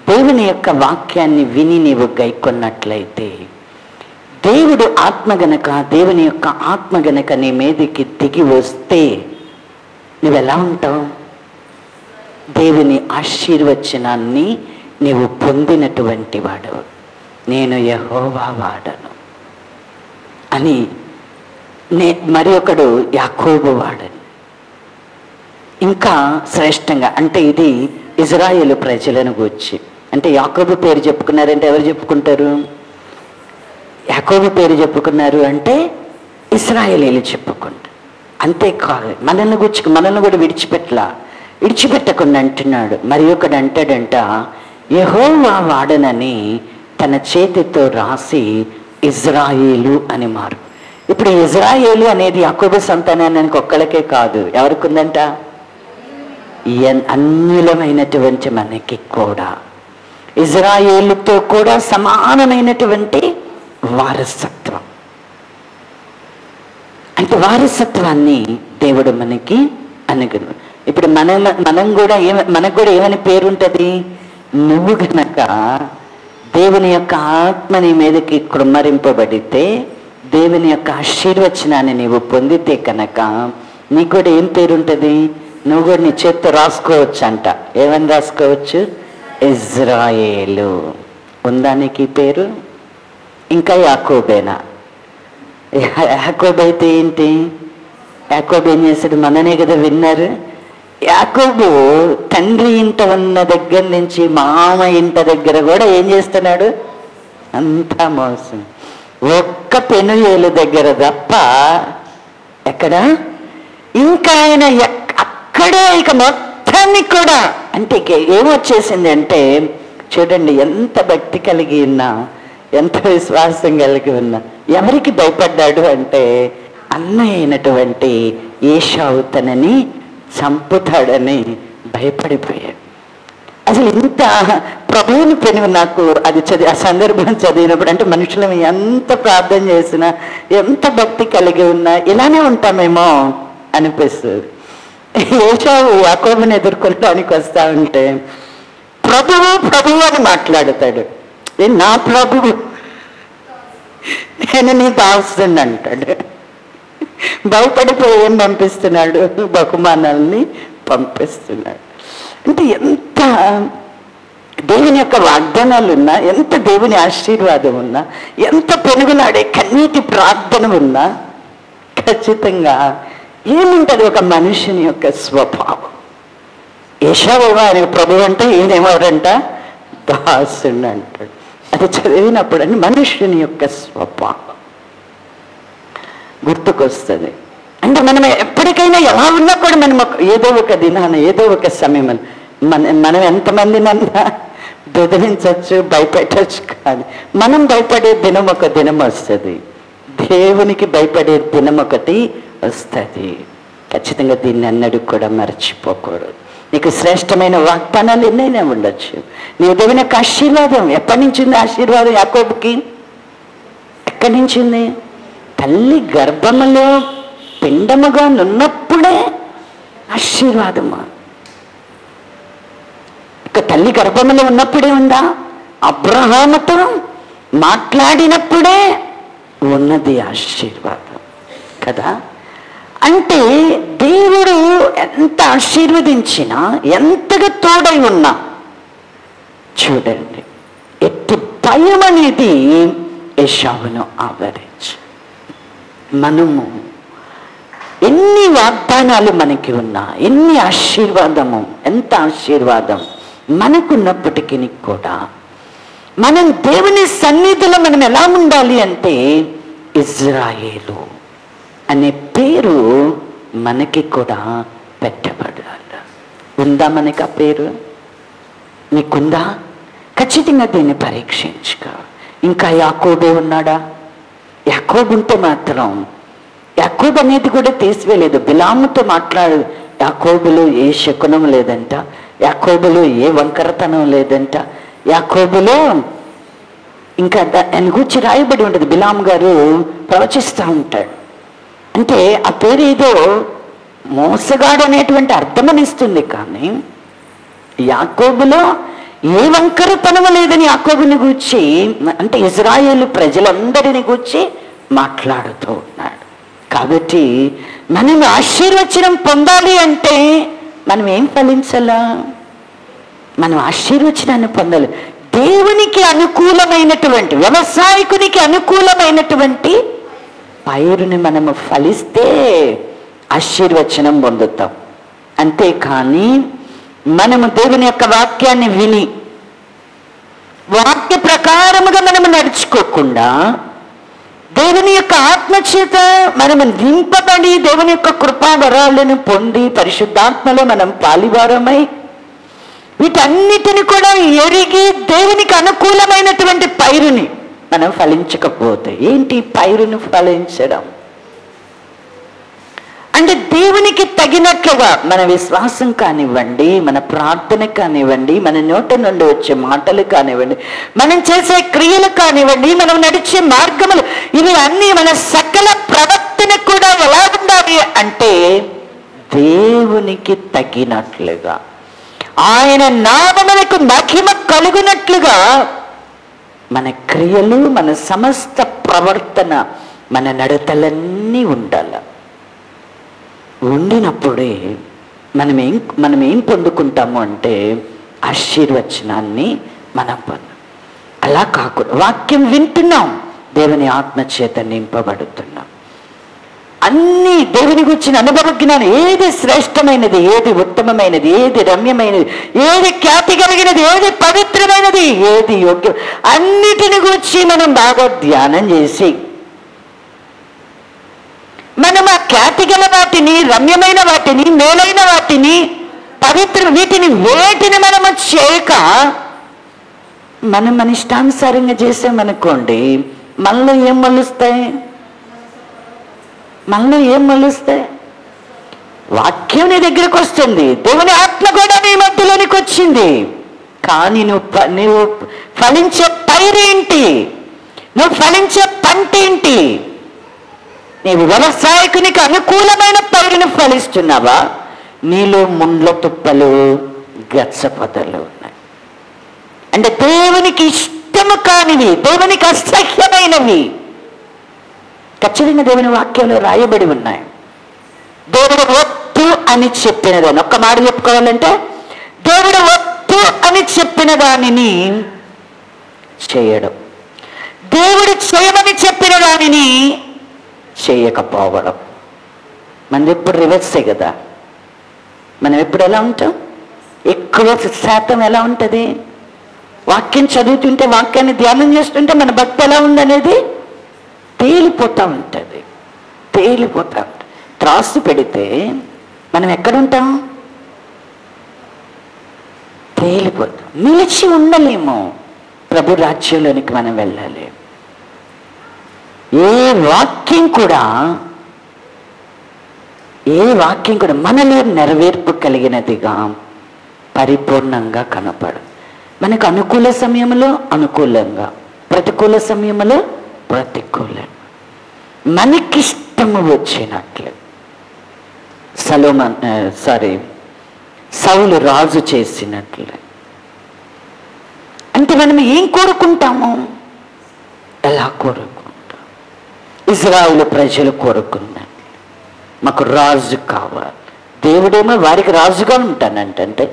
దేవుని యొక్క వాక్యాన్ని విని నీవు గైకొన్నట్లయితే, దేవుడు ఆత్మ గనక, దేవుని యొక్క ఆత్మ గనక నీ మీదకి దిగి వస్తే నువ్వెలా ఉంటావు? దేవుని ఆశీర్వచనాన్ని నీవు పొందినటువంటి వాడవు. నేను యెహోవా వాడను అని మరి ఒకడు యాకోబు వాడని. ఇంకా శ్రేష్టంగా అంటే ఇది ఇజ్రాయేలు ప్రజలను గూర్చి. అంటే యాకోబు పేరు చెప్పుకున్నారంటే ఎవరు చెప్పుకుంటారు? యాకోబు పేరు చెప్పుకున్నారు అంటే ఇశ్రాయేలీలు చెప్పుకుంటారు. అంతేకాదు, మనల్ని కూడా విడిచిపెట్టకుండా అంటున్నాడు. మరి ఒకడు అంటాడంట, యెహోవా వాడనని తన చేతితో రాసి ఇజ్రాయేలు అని మారు. ఇప్పుడు ఇజ్రాయేలు అనేది యాకోబు సంతానానికి ఒక్కళ్ళకే కాదు, ఎవరికి ఉందంట? అన్యులమైనటువంటి మనకి కూడా, ఇజ్రాయేలుతో కూడా సమానమైనటువంటి వారసత్వం. అంటే వారసత్వాన్ని దేవుడు మనకి అనుగ్రహం. ఇప్పుడు మనకు కూడా ఏమని పేరు ఉంటుంది? నువ్వు గనక దేవుని యొక్క ఆత్మని మీదకి కుమ్మరింపబడితే, దేవుని యొక్క ఆశీర్వచనాన్ని నీవు పొందితే కనుక నీకు కూడా ఏం పేరు ఉంటుంది? నువ్వు కూడా నీ చేత్తో రాసుకోవచ్చు అంట. ఏమని రాసుకోవచ్చు? ఇజ్రాయేలు. ఉందా నీకు ఈ పేరు? ఇంకా యాకోబేనా? యాకోబు అయితే ఏంటి? యాకోబు ఏం చేశాడు? మననే కదా విన్నారు. యాకోబు తండ్రి ఇంట ఉన్న దగ్గర నుంచి మామ ఇంట దగ్గర కూడా ఏం చేస్తున్నాడు? అంతా మోసం. ఒక్క పెనుయేలు దగ్గర తప్ప ఎక్కడ ఇంకా ఆయన అక్కడే ఇక మొత్తాన్ని కూడా. అంటే ఏమొచ్చేసింది అంటే చూడండి, ఎంత భక్తి కలిగి ఉన్నా, ఎంత విశ్వాసం కలిగి ఉన్నా, ఎవరికి భయపడ్డాడు అంటే అన్నయ్య అయినటువంటి ఏశావు తనని చంపుతాడని భయపడిపోయాడు. అసలు ఇంత ప్రభువుని పెను నాకు అది ఆ సందర్భం చదివినప్పుడు, అంటే మనుషులం ఎంత ప్రార్థన చేసినా, ఎంత భక్తి కలిగి ఉన్నా ఇలానే ఉంటామేమో అనిపిస్తుంది. ఏశావు యాకోబుని ఎదుర్కొనడానికి వస్తా ఉంటే ప్రభువు ప్రభువు అని మాట్లాడతాడు. నా ప్రభువు, నేను నీ దాసుని అంటాడు. భయపడిపోయి ఏం పంపిస్తున్నాడు? బహుమానాల్ని పంపిస్తున్నాడు. అంటే ఎంత దేవుని యొక్క వాగ్దానాలు ఉన్నా, ఎంత దేవుని ఆశీర్వాదం ఉన్నా, ఎంత పెనుగులాడే కన్నీటి ప్రార్థన ఉన్నా ఖచ్చితంగా ఏముంటుంది? ఒక మనుషుని యొక్క స్వభావం. ఏశావు అనే ప్రభు అంటే ఈయనేమవరంట? దాసుని అంటాడు. అది చదివినప్పుడు అని మనుషుని యొక్క స్వభావం గుర్తుకొస్తుంది. అంటే మనం ఎప్పటికైనా ఎలా ఉన్నా కూడా మనం ఏదో ఒక దినాన, ఏదో ఒక సమయం మనం ఎంతమందినన్నా బెదిరించవచ్చు, భయపెట్టచ్చు. కానీ మనం భయపడే దినం ఒక దినం వస్తుంది. దేవునికి భయపడే దినం ఒకటి వస్తుంది. ఖచ్చితంగా దీన్ని అన్నడు కూడా మర్చిపోకూడదు. నీకు శ్రేష్టమైన వాగ్దానాలు ఎన్నైనా ఉండొచ్చు. నీవు దేవుని యొక్క ఆశీర్వాదం ఎప్పటి నుంచి ఉంది? ఆశీర్వాదం యాకోబుకి ఎక్కడి నుంచి ఉంది? తల్లి గర్భములో పిండముగా నున్నప్పుడే ఆశీర్వాదమా? ఇక తల్లి గర్భములో ఉన్నప్పుడే ఉందా? అబ్రహాముతో మాట్లాడినప్పుడే ఉన్నది ఆశీర్వాదం కదా. అంటే దేవుడు ఎంత ఆశీర్వదించినా, ఎంతగా తోడై ఉన్నా చూడండి, ఎట్టి భయం అనేది ఏశావును ఆవరించి. మనము ఎన్ని వాగ్దానాలు మనకి ఉన్నా, ఎన్ని ఆశీర్వాదము, ఎంత ఆశీర్వాదం మనకున్నప్పటికీ కూడా మనం దేవుని సన్నిధిలో మనం ఎలా ఉండాలి అంటే, ఇజ్రాయేలు అనే పేరు మనకి కూడా పెట్టబడాలి. ఉందా మనకి ఆ పేరు? నీకుందా? ఖచ్చితంగా దీన్ని పరీక్షించుక. ఇంకా యాకోబు ఉన్నాడా? యాకోబు ఉంటే మాత్రం, యాకోబు అనేది కూడా తీసివేయలేదు. బిలాముతో మాట్లాడు, యాకోబులో ఏ శకునం లేదంట, యాకోబులో ఏ వంకరతనం లేదంట, యాకోబులో ఇంకా దాని గురించి రాయబడి ఉంటుంది. బిలాము గారు ప్రవచిస్తూ ఉంటాడు. అంటే ఆ పేరు ఏదో మోసగాడు అనేటువంటి అర్థమనిస్తుంది, కానీ యాకోబులో ఏ వంకరతనం లేదని యాకోబుని గూర్చి, అంటే ఇజ్రాయేలు ప్రజలందరిని గూర్చి మాట్లాడుతూ ఉన్నాడు. కాబట్టి మనం ఆశీర్వచనం పొందాలి అంటే మనం ఏం ఫలించాలా? మనం ఆశీర్వచనాన్ని పొందాలి. దేవునికి అనుకూలమైనటువంటి, వ్యవసాయకునికి అనుకూలమైనటువంటి పైరుని మనము ఫలిస్తే ఆశీర్వచనం పొందుతాం. అంతేకాని మనము దేవుని యొక్క వాక్యాన్ని విని వాక్య ప్రకారముగా మనము నడుచుకోకుండా, దేవుని యొక్క ఆత్మచేత మనము నింపబడి దేవుని యొక్క కృపావరాలను పొంది పరిశుద్ధాత్మలో మనం పాలివారమై వీటన్నిటిని కూడా ఎరిగి దేవునికి అనుకూలమైనటువంటి పైరుని మనం ఫలించకపోతే, ఏంటి పైరును ఫలించడం అంటే? దేవునికి తగినట్లుగా మన విశ్వాసం కానివ్వండి, మన ప్రార్థన కానివ్వండి, మన నోట నుండి వచ్చే మాటలు కానివ్వండి, మనం చేసే క్రియలు కానివ్వండి, మనం నడిచే మార్గములు, ఇవి అన్నీ మన సకల ప్రవర్తన కూడా ఎలా ఉండాలి అంటే దేవునికి తగినట్లుగా, ఆయన నామమునకు మహిమ కలుగునట్లుగా మన క్రియలు, మన సమస్త ప్రవర్తన, మన నడతలన్నీ ఉండాలి. ఉండినప్పుడే మనం ఏం పొందుకుంటాము అంటే ఆశీర్వచనాన్ని మనం పొందాం. అలా కాకుండా వాక్యం వింటున్నాం, దేవుని ఆత్మచేత నింపబడుతున్నాం. అన్నీ దేవుని గురించిన అనుభవ జ్ఞానం, ఏది శ్రేష్టమైనది, ఏది ఉత్తమమైనది, ఏది రమ్యమైనది, ఏది ఖ్యాతి కలిగినది, ఏది పవిత్రమైనది, ఏది యోగ్యం, అన్నిటిని గురించి మనం బాగా ధ్యానం చేసి మనం ఆ ఖ్యాతి గల వాటిని, రమ్యమైన వాటిని, మేలైన వాటిని, పవిత్ర వీటిని వేటిని మనము చేయక మనం మన ఇష్టానుసారంగా చేసామనుకోండి, మనలో ఏం మలుస్తాయి? మనలో ఏం మలుస్తాయి? వాక్యం నీ దగ్గరకు వస్తుంది, దేవుని ఆత్మ కూడా నీ మధ్యలోనికి వచ్చింది, కానీ నువ్వు ఫలించే పైరేంటి? నువ్వు ఫలించే పంట ఏంటి? నీవు వ్యవసాయకునికి అనుకూలమైన పైరుని ఫలిస్తున్నావా? నీలో ముండ్ల తుప్పలు, గచ్చపొదలు ఉన్నాయి. అంటే దేవునికి ఇష్టము కానివి, దేవునికి అసహ్యమైనవి ఖచ్చితంగా దేవుని వాక్యంలో రాయబడి ఉన్నాయి. దేవుడు వద్దు అని చెప్పినదని ఒక్క మాట చెప్పుకోవాలంటే, దేవుడు వద్దు వద్దు అని చెప్పిన దానిని చేయడం, దేవుడు చేయమని చెప్పిన దానిని చేయకపోవడం. మనది ఎప్పుడు రివర్సే కదా. మనం ఎప్పుడు ఎలా ఉంటాం? ఎక్కువ శాతం ఎలా ఉంటుంది? వాక్యం చదువుతుంటే, వాక్యాన్ని ధ్యానం చేస్తుంటే మన భక్తి ఎలా ఉందనేది తేలిపోతూ ఉంటుంది. త్రాసు పెడితే మనం ఎక్కడుంటాం? తేలిపోతాం. నిలిచి ఉండలేము. ప్రభు రాజ్యంలోనికి మనం వెళ్ళాలి. ఏ వాక్యం కూడా మనలో నెరవేర్పు కలిగినదిగా పరిపూర్ణంగా కనపడు. మనకు అనుకూల సమయంలో అనుకూలంగా, ప్రతికూల సమయంలో ప్రతికూలంగా, మనకిష్టము వచ్చినట్లు. సౌలు రాజు చేసినట్లు. అంటే మనం ఏం కోరుకుంటాము? ఎలా కోరుకుంటాం? ఇజ్రాయేలు ప్రజలు కోరుకున్నట్లు మాకు రాజు కావాలి. దేవుడేమో వారికి రాజుగా ఉంటానంటే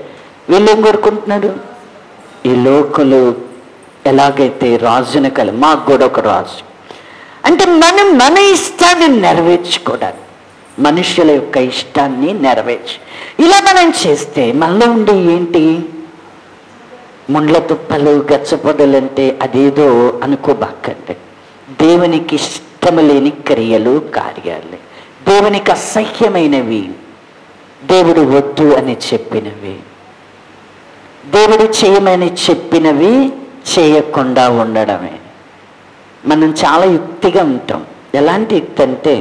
వీళ్ళేం కోరుకుంటున్నారు? ఈ లోకలు ఎలాగైతే రాజుని మాకు కూడా ఒక రాజు. అంటే మనం మన ఇష్టాన్ని నెరవేర్చుకోవడానికి, మనుషుల యొక్క ఇష్టాన్ని ఇలా మనం చేస్తే మనలో ఉండే ఏంటి? ముండ్ల తుప్పలు, గచ్చపొదలంటే అదేదో అనుకోబాకండి. దేవునికి ఇష్టము లేని క్రియలు, కార్యాలు, దేవునికి అసహ్యమైనవి, దేవుడు వద్దు అని చెప్పినవి, దేవుడు చేయమని చెప్పినవి చేయకుండా ఉండడమే. మనం చాలా యుక్తిగా ఉంటాం. ఎలాంటి యుక్తి అంటే,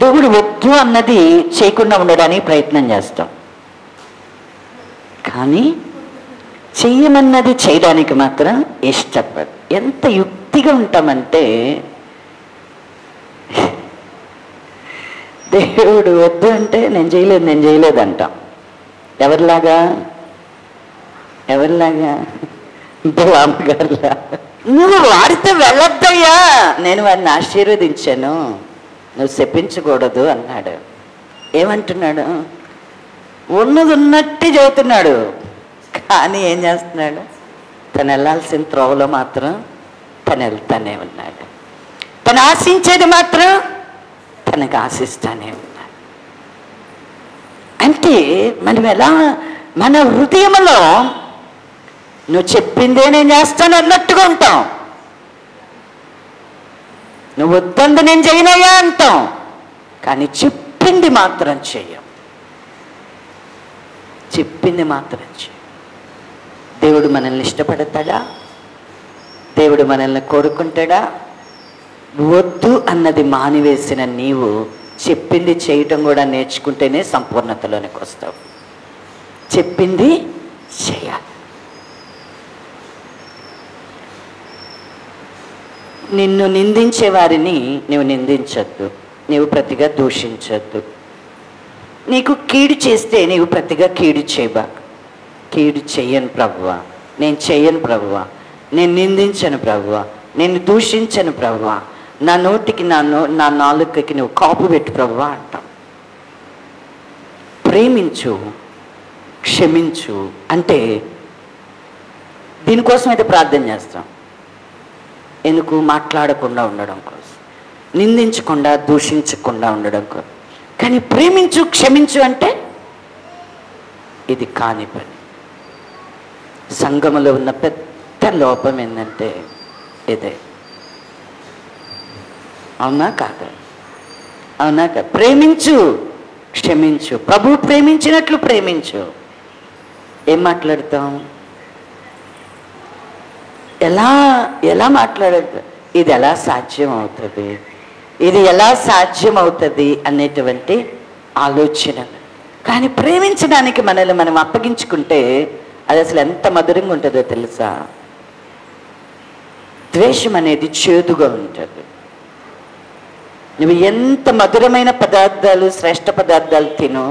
దేవుడు వద్దు అన్నది చేయకుండా ఉండడానికి ప్రయత్నం చేస్తాం, కానీ చెయ్యమన్నది చేయడానికి మాత్రం ఇష్టపడు. ఎంత యుక్తిగా ఉంటామంటే, దేవుడు వద్దు అంటే నేను చేయలేదు అంటాం. ఎవరిలాగా బామ్మగారులా. నువ్వు వాడితో వెళ్ళొద్దయ్యా, నేను వాడిని ఆశీర్వదించాను, నువ్వు శపించకూడదు అన్నాడు. ఏమంటున్నాడు? ఉన్నది ఉన్నట్టు చెబుతున్నాడు, కానీ ఏం చేస్తున్నాడు? తను వెళ్ళాల్సిన త్రోవలో మాత్రం తను వెళ్తానే ఉన్నాడు. తను ఆశించేది మాత్రం తనకు ఆశిస్తానే ఉన్నాడు. అంటే మనం ఎలా, మన హృదయంలో నువ్వు చెప్పిందే నేను చేస్తాను అన్నట్టుగా ఉంటాం. నువ్వు వద్దంది నేను చేయనయ్యా అంటాం, కానీ చెప్పింది మాత్రం చెయ్యం. దేవుడు మనల్ని ఇష్టపడతాడా? దేవుడు మనల్ని కోరుకుంటాడా? వద్దు అన్నది మానివేసిన నీవు చెప్పింది చేయటం కూడా నేర్చుకుంటేనే సంపూర్ణతలోనికి వస్తావు. చెప్పింది చేయాలి. నిన్ను నిందించే వారిని నువ్వు నిందించద్దు, నీవు ప్రతిగా దూషించద్దు. నీకు కీడు చేస్తే నీవు ప్రతిగా కీడు చేయబాక. కీడు చెయ్యను ప్రభువా, నేను చెయ్యను ప్రభువా, నేను నిందించను ప్రభువా, నేను దూషించను ప్రభువా, నా నోటికి నా నాలుకకి నువ్వు కాపు పెట్టు ప్రభువా అంటాం. ప్రేమించు, క్షమించు అంటే దీనికోసం అయితే ప్రార్థన చేస్తాం. ఎందుకు? మాట్లాడకుండా ఉండడం కోసం, నిందించకుండా దూషించకుండా ఉండడం కోసం. కానీ ప్రేమించు, క్షమించు అంటే ఇది కాని పని. సంఘములో ఉన్న పెద్ద లోపం ఏంటంటే ఇదే. అవునా కాదా? ప్రేమించు, క్షమించు, ప్రభు ప్రేమించినట్లు ప్రేమించు. ఏం మాట్లాడతాం? ఎలా మాట్లాడతాం? ఇది ఎలా సాధ్యం అవుతుంది, ఇది ఎలా సాధ్యం అవుతుంది అనేటువంటి ఆలోచన. కానీ ప్రేమించడానికి మనల్ని మనం అప్పగించుకుంటే అది అసలు ఎంత మధురంగా ఉంటుందో తెలుసా? ద్వేషం అనేది చేదుగా ఉంటుంది. నువ్వు ఎంత మధురమైన పదార్థాలు, శ్రేష్ఠ పదార్థాలు తిను,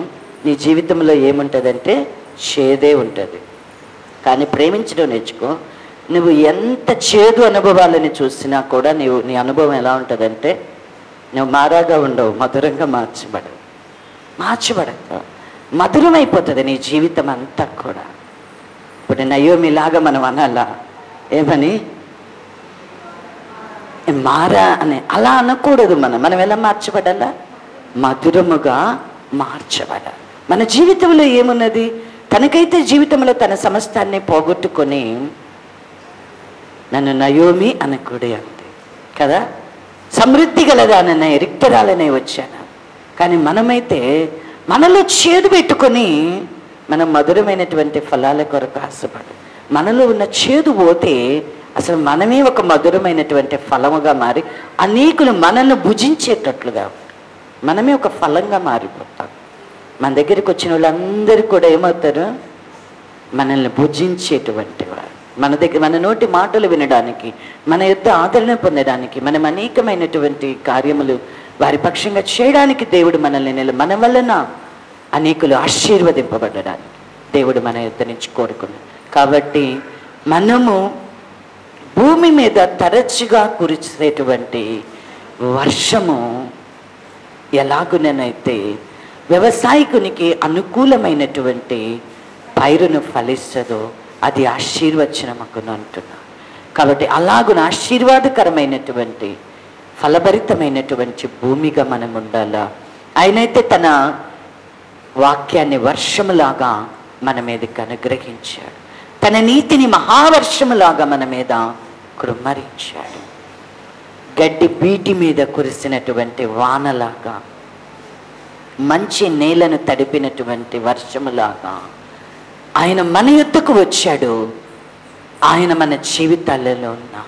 నీ జీవితంలో ఏముంటుందంటే చేదే ఉంటుంది. కానీ ప్రేమించడం నేర్చుకో. నువ్వు ఎంత చేదు అనుభవాలని చూసినా కూడా నీ అనుభవం ఎలా ఉంటుందంటే, నువ్వు మారాగా ఉండవు, మధురంగా మార్చబడతావు, మధురమైపోతుంది నీ జీవితం అంతా కూడా. ఇప్పుడు నయోమిలాగా మనం అనాలా? ఏమని? మారా అని అలా అనకూడదు. మనం ఎలా మార్చబడాలా? మధురముగా మార్చబడాలి. మన జీవితంలో ఏమున్నది? తనకైతే జీవితంలో తన సమస్తాన్ని పోగొట్టుకొని నన్ను నయోమి అనకూడే అంతే కదా. సమృద్ధి గలదాననే రిక్తరాలనే వచ్చాను. కానీ మనమైతే మనలో చేదు పెట్టుకొని మనం మధురమైనటువంటి ఫలాల కొరకు ఆశపడు. మనలో ఉన్న చేదు పోతే అసలు మనమే ఒక మధురమైనటువంటి ఫలముగా మారి అనేకులు మనల్ని భుజించేటట్లుగా మనమే ఒక ఫలంగా మారిపోతాం. మన దగ్గరికి వచ్చిన వాళ్ళందరూ కూడా ఏమవుతారు? మనల్ని భుజించేటువంటి వారు. మన నోటి మాటలు వినడానికి, మన యొక్క ఆదరణ పొందడానికి, మనం అనేకమైనటువంటి కార్యములు వారి పక్షంగా చేయడానికి దేవుడు మనల్ని మన వలన అనేకులు ఆశీర్వదింపబడడానికి దేవుడు మన యొద్ద నుంచి కోరుకున్నాడు. కాబట్టి మనము భూమి మీద తరచుగా కురిసేటువంటి వర్షము ఎలాగునైతే వ్యవసాయకునికి అనుకూలమైనటువంటి పైరును ఫలిస్తుందో అది ఆశీర్వచనమగును అంటున్నా. కాబట్టి అలాగున ఆశీర్వాదకరమైనటువంటి ఫలభరితమైనటువంటి భూమిగా మనం ఉండాలా. ఆయనైతే తన వాక్యాన్ని వర్షములాగా మన మీదకి అనుగ్రహించాడు. తన నీతిని మహావర్షములాగా మన మీద కృమ్మరించాడు. గడ్డి బీటి మీద కురిసినటువంటి వానలాగా, మంచి నేలను తడిపినటువంటి వర్షములాగా ఆయన మన యొద్దకు వచ్చాడు. ఆయన మన జీవితాలలో ఉన్న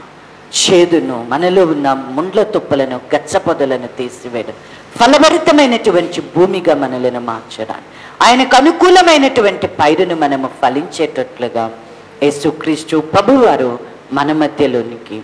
చేదును, మనలో ఉన్న ముండ్ల తుప్పలను, గచ్చ పొదలను తీసివేయడం, ఫలభరితమైనటువంటి భూమిగా మనలను మార్చడానికి, ఆయనకు అనుకూలమైనటువంటి పైరును మనము ఫలించేటట్లుగా యేసుక్రీస్తు ప్రభువారు మన మధ్యలోనికి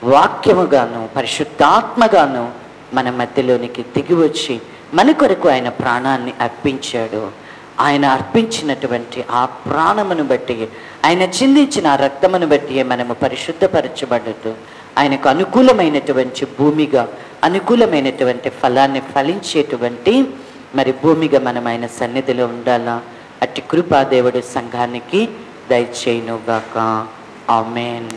వాక్యముగాను పరిశుద్ధాత్మగాను మన మధ్యలోనికి దిగి వచ్చి మన కొరకు ఆయన ప్రాణాన్ని అర్పించాడు. ఆయన అర్పించినటువంటి ఆ ప్రాణమును బట్టి, ఆయన చిందించిన ఆ రక్తమును బట్టి మనము పరిశుద్ధపరచబడుతూ ఆయనకు అనుకూలమైనటువంటి భూమిగా, అనుకూలమైనటువంటి ఫలాన్ని ఫలించేటువంటి మరి భూమిగా మనం ఆయన సన్నిధిలో ఉండాలా. అట్టి కృపా దేవుడు సంఘానికి దయచేయునుగాక. ఆమేన్.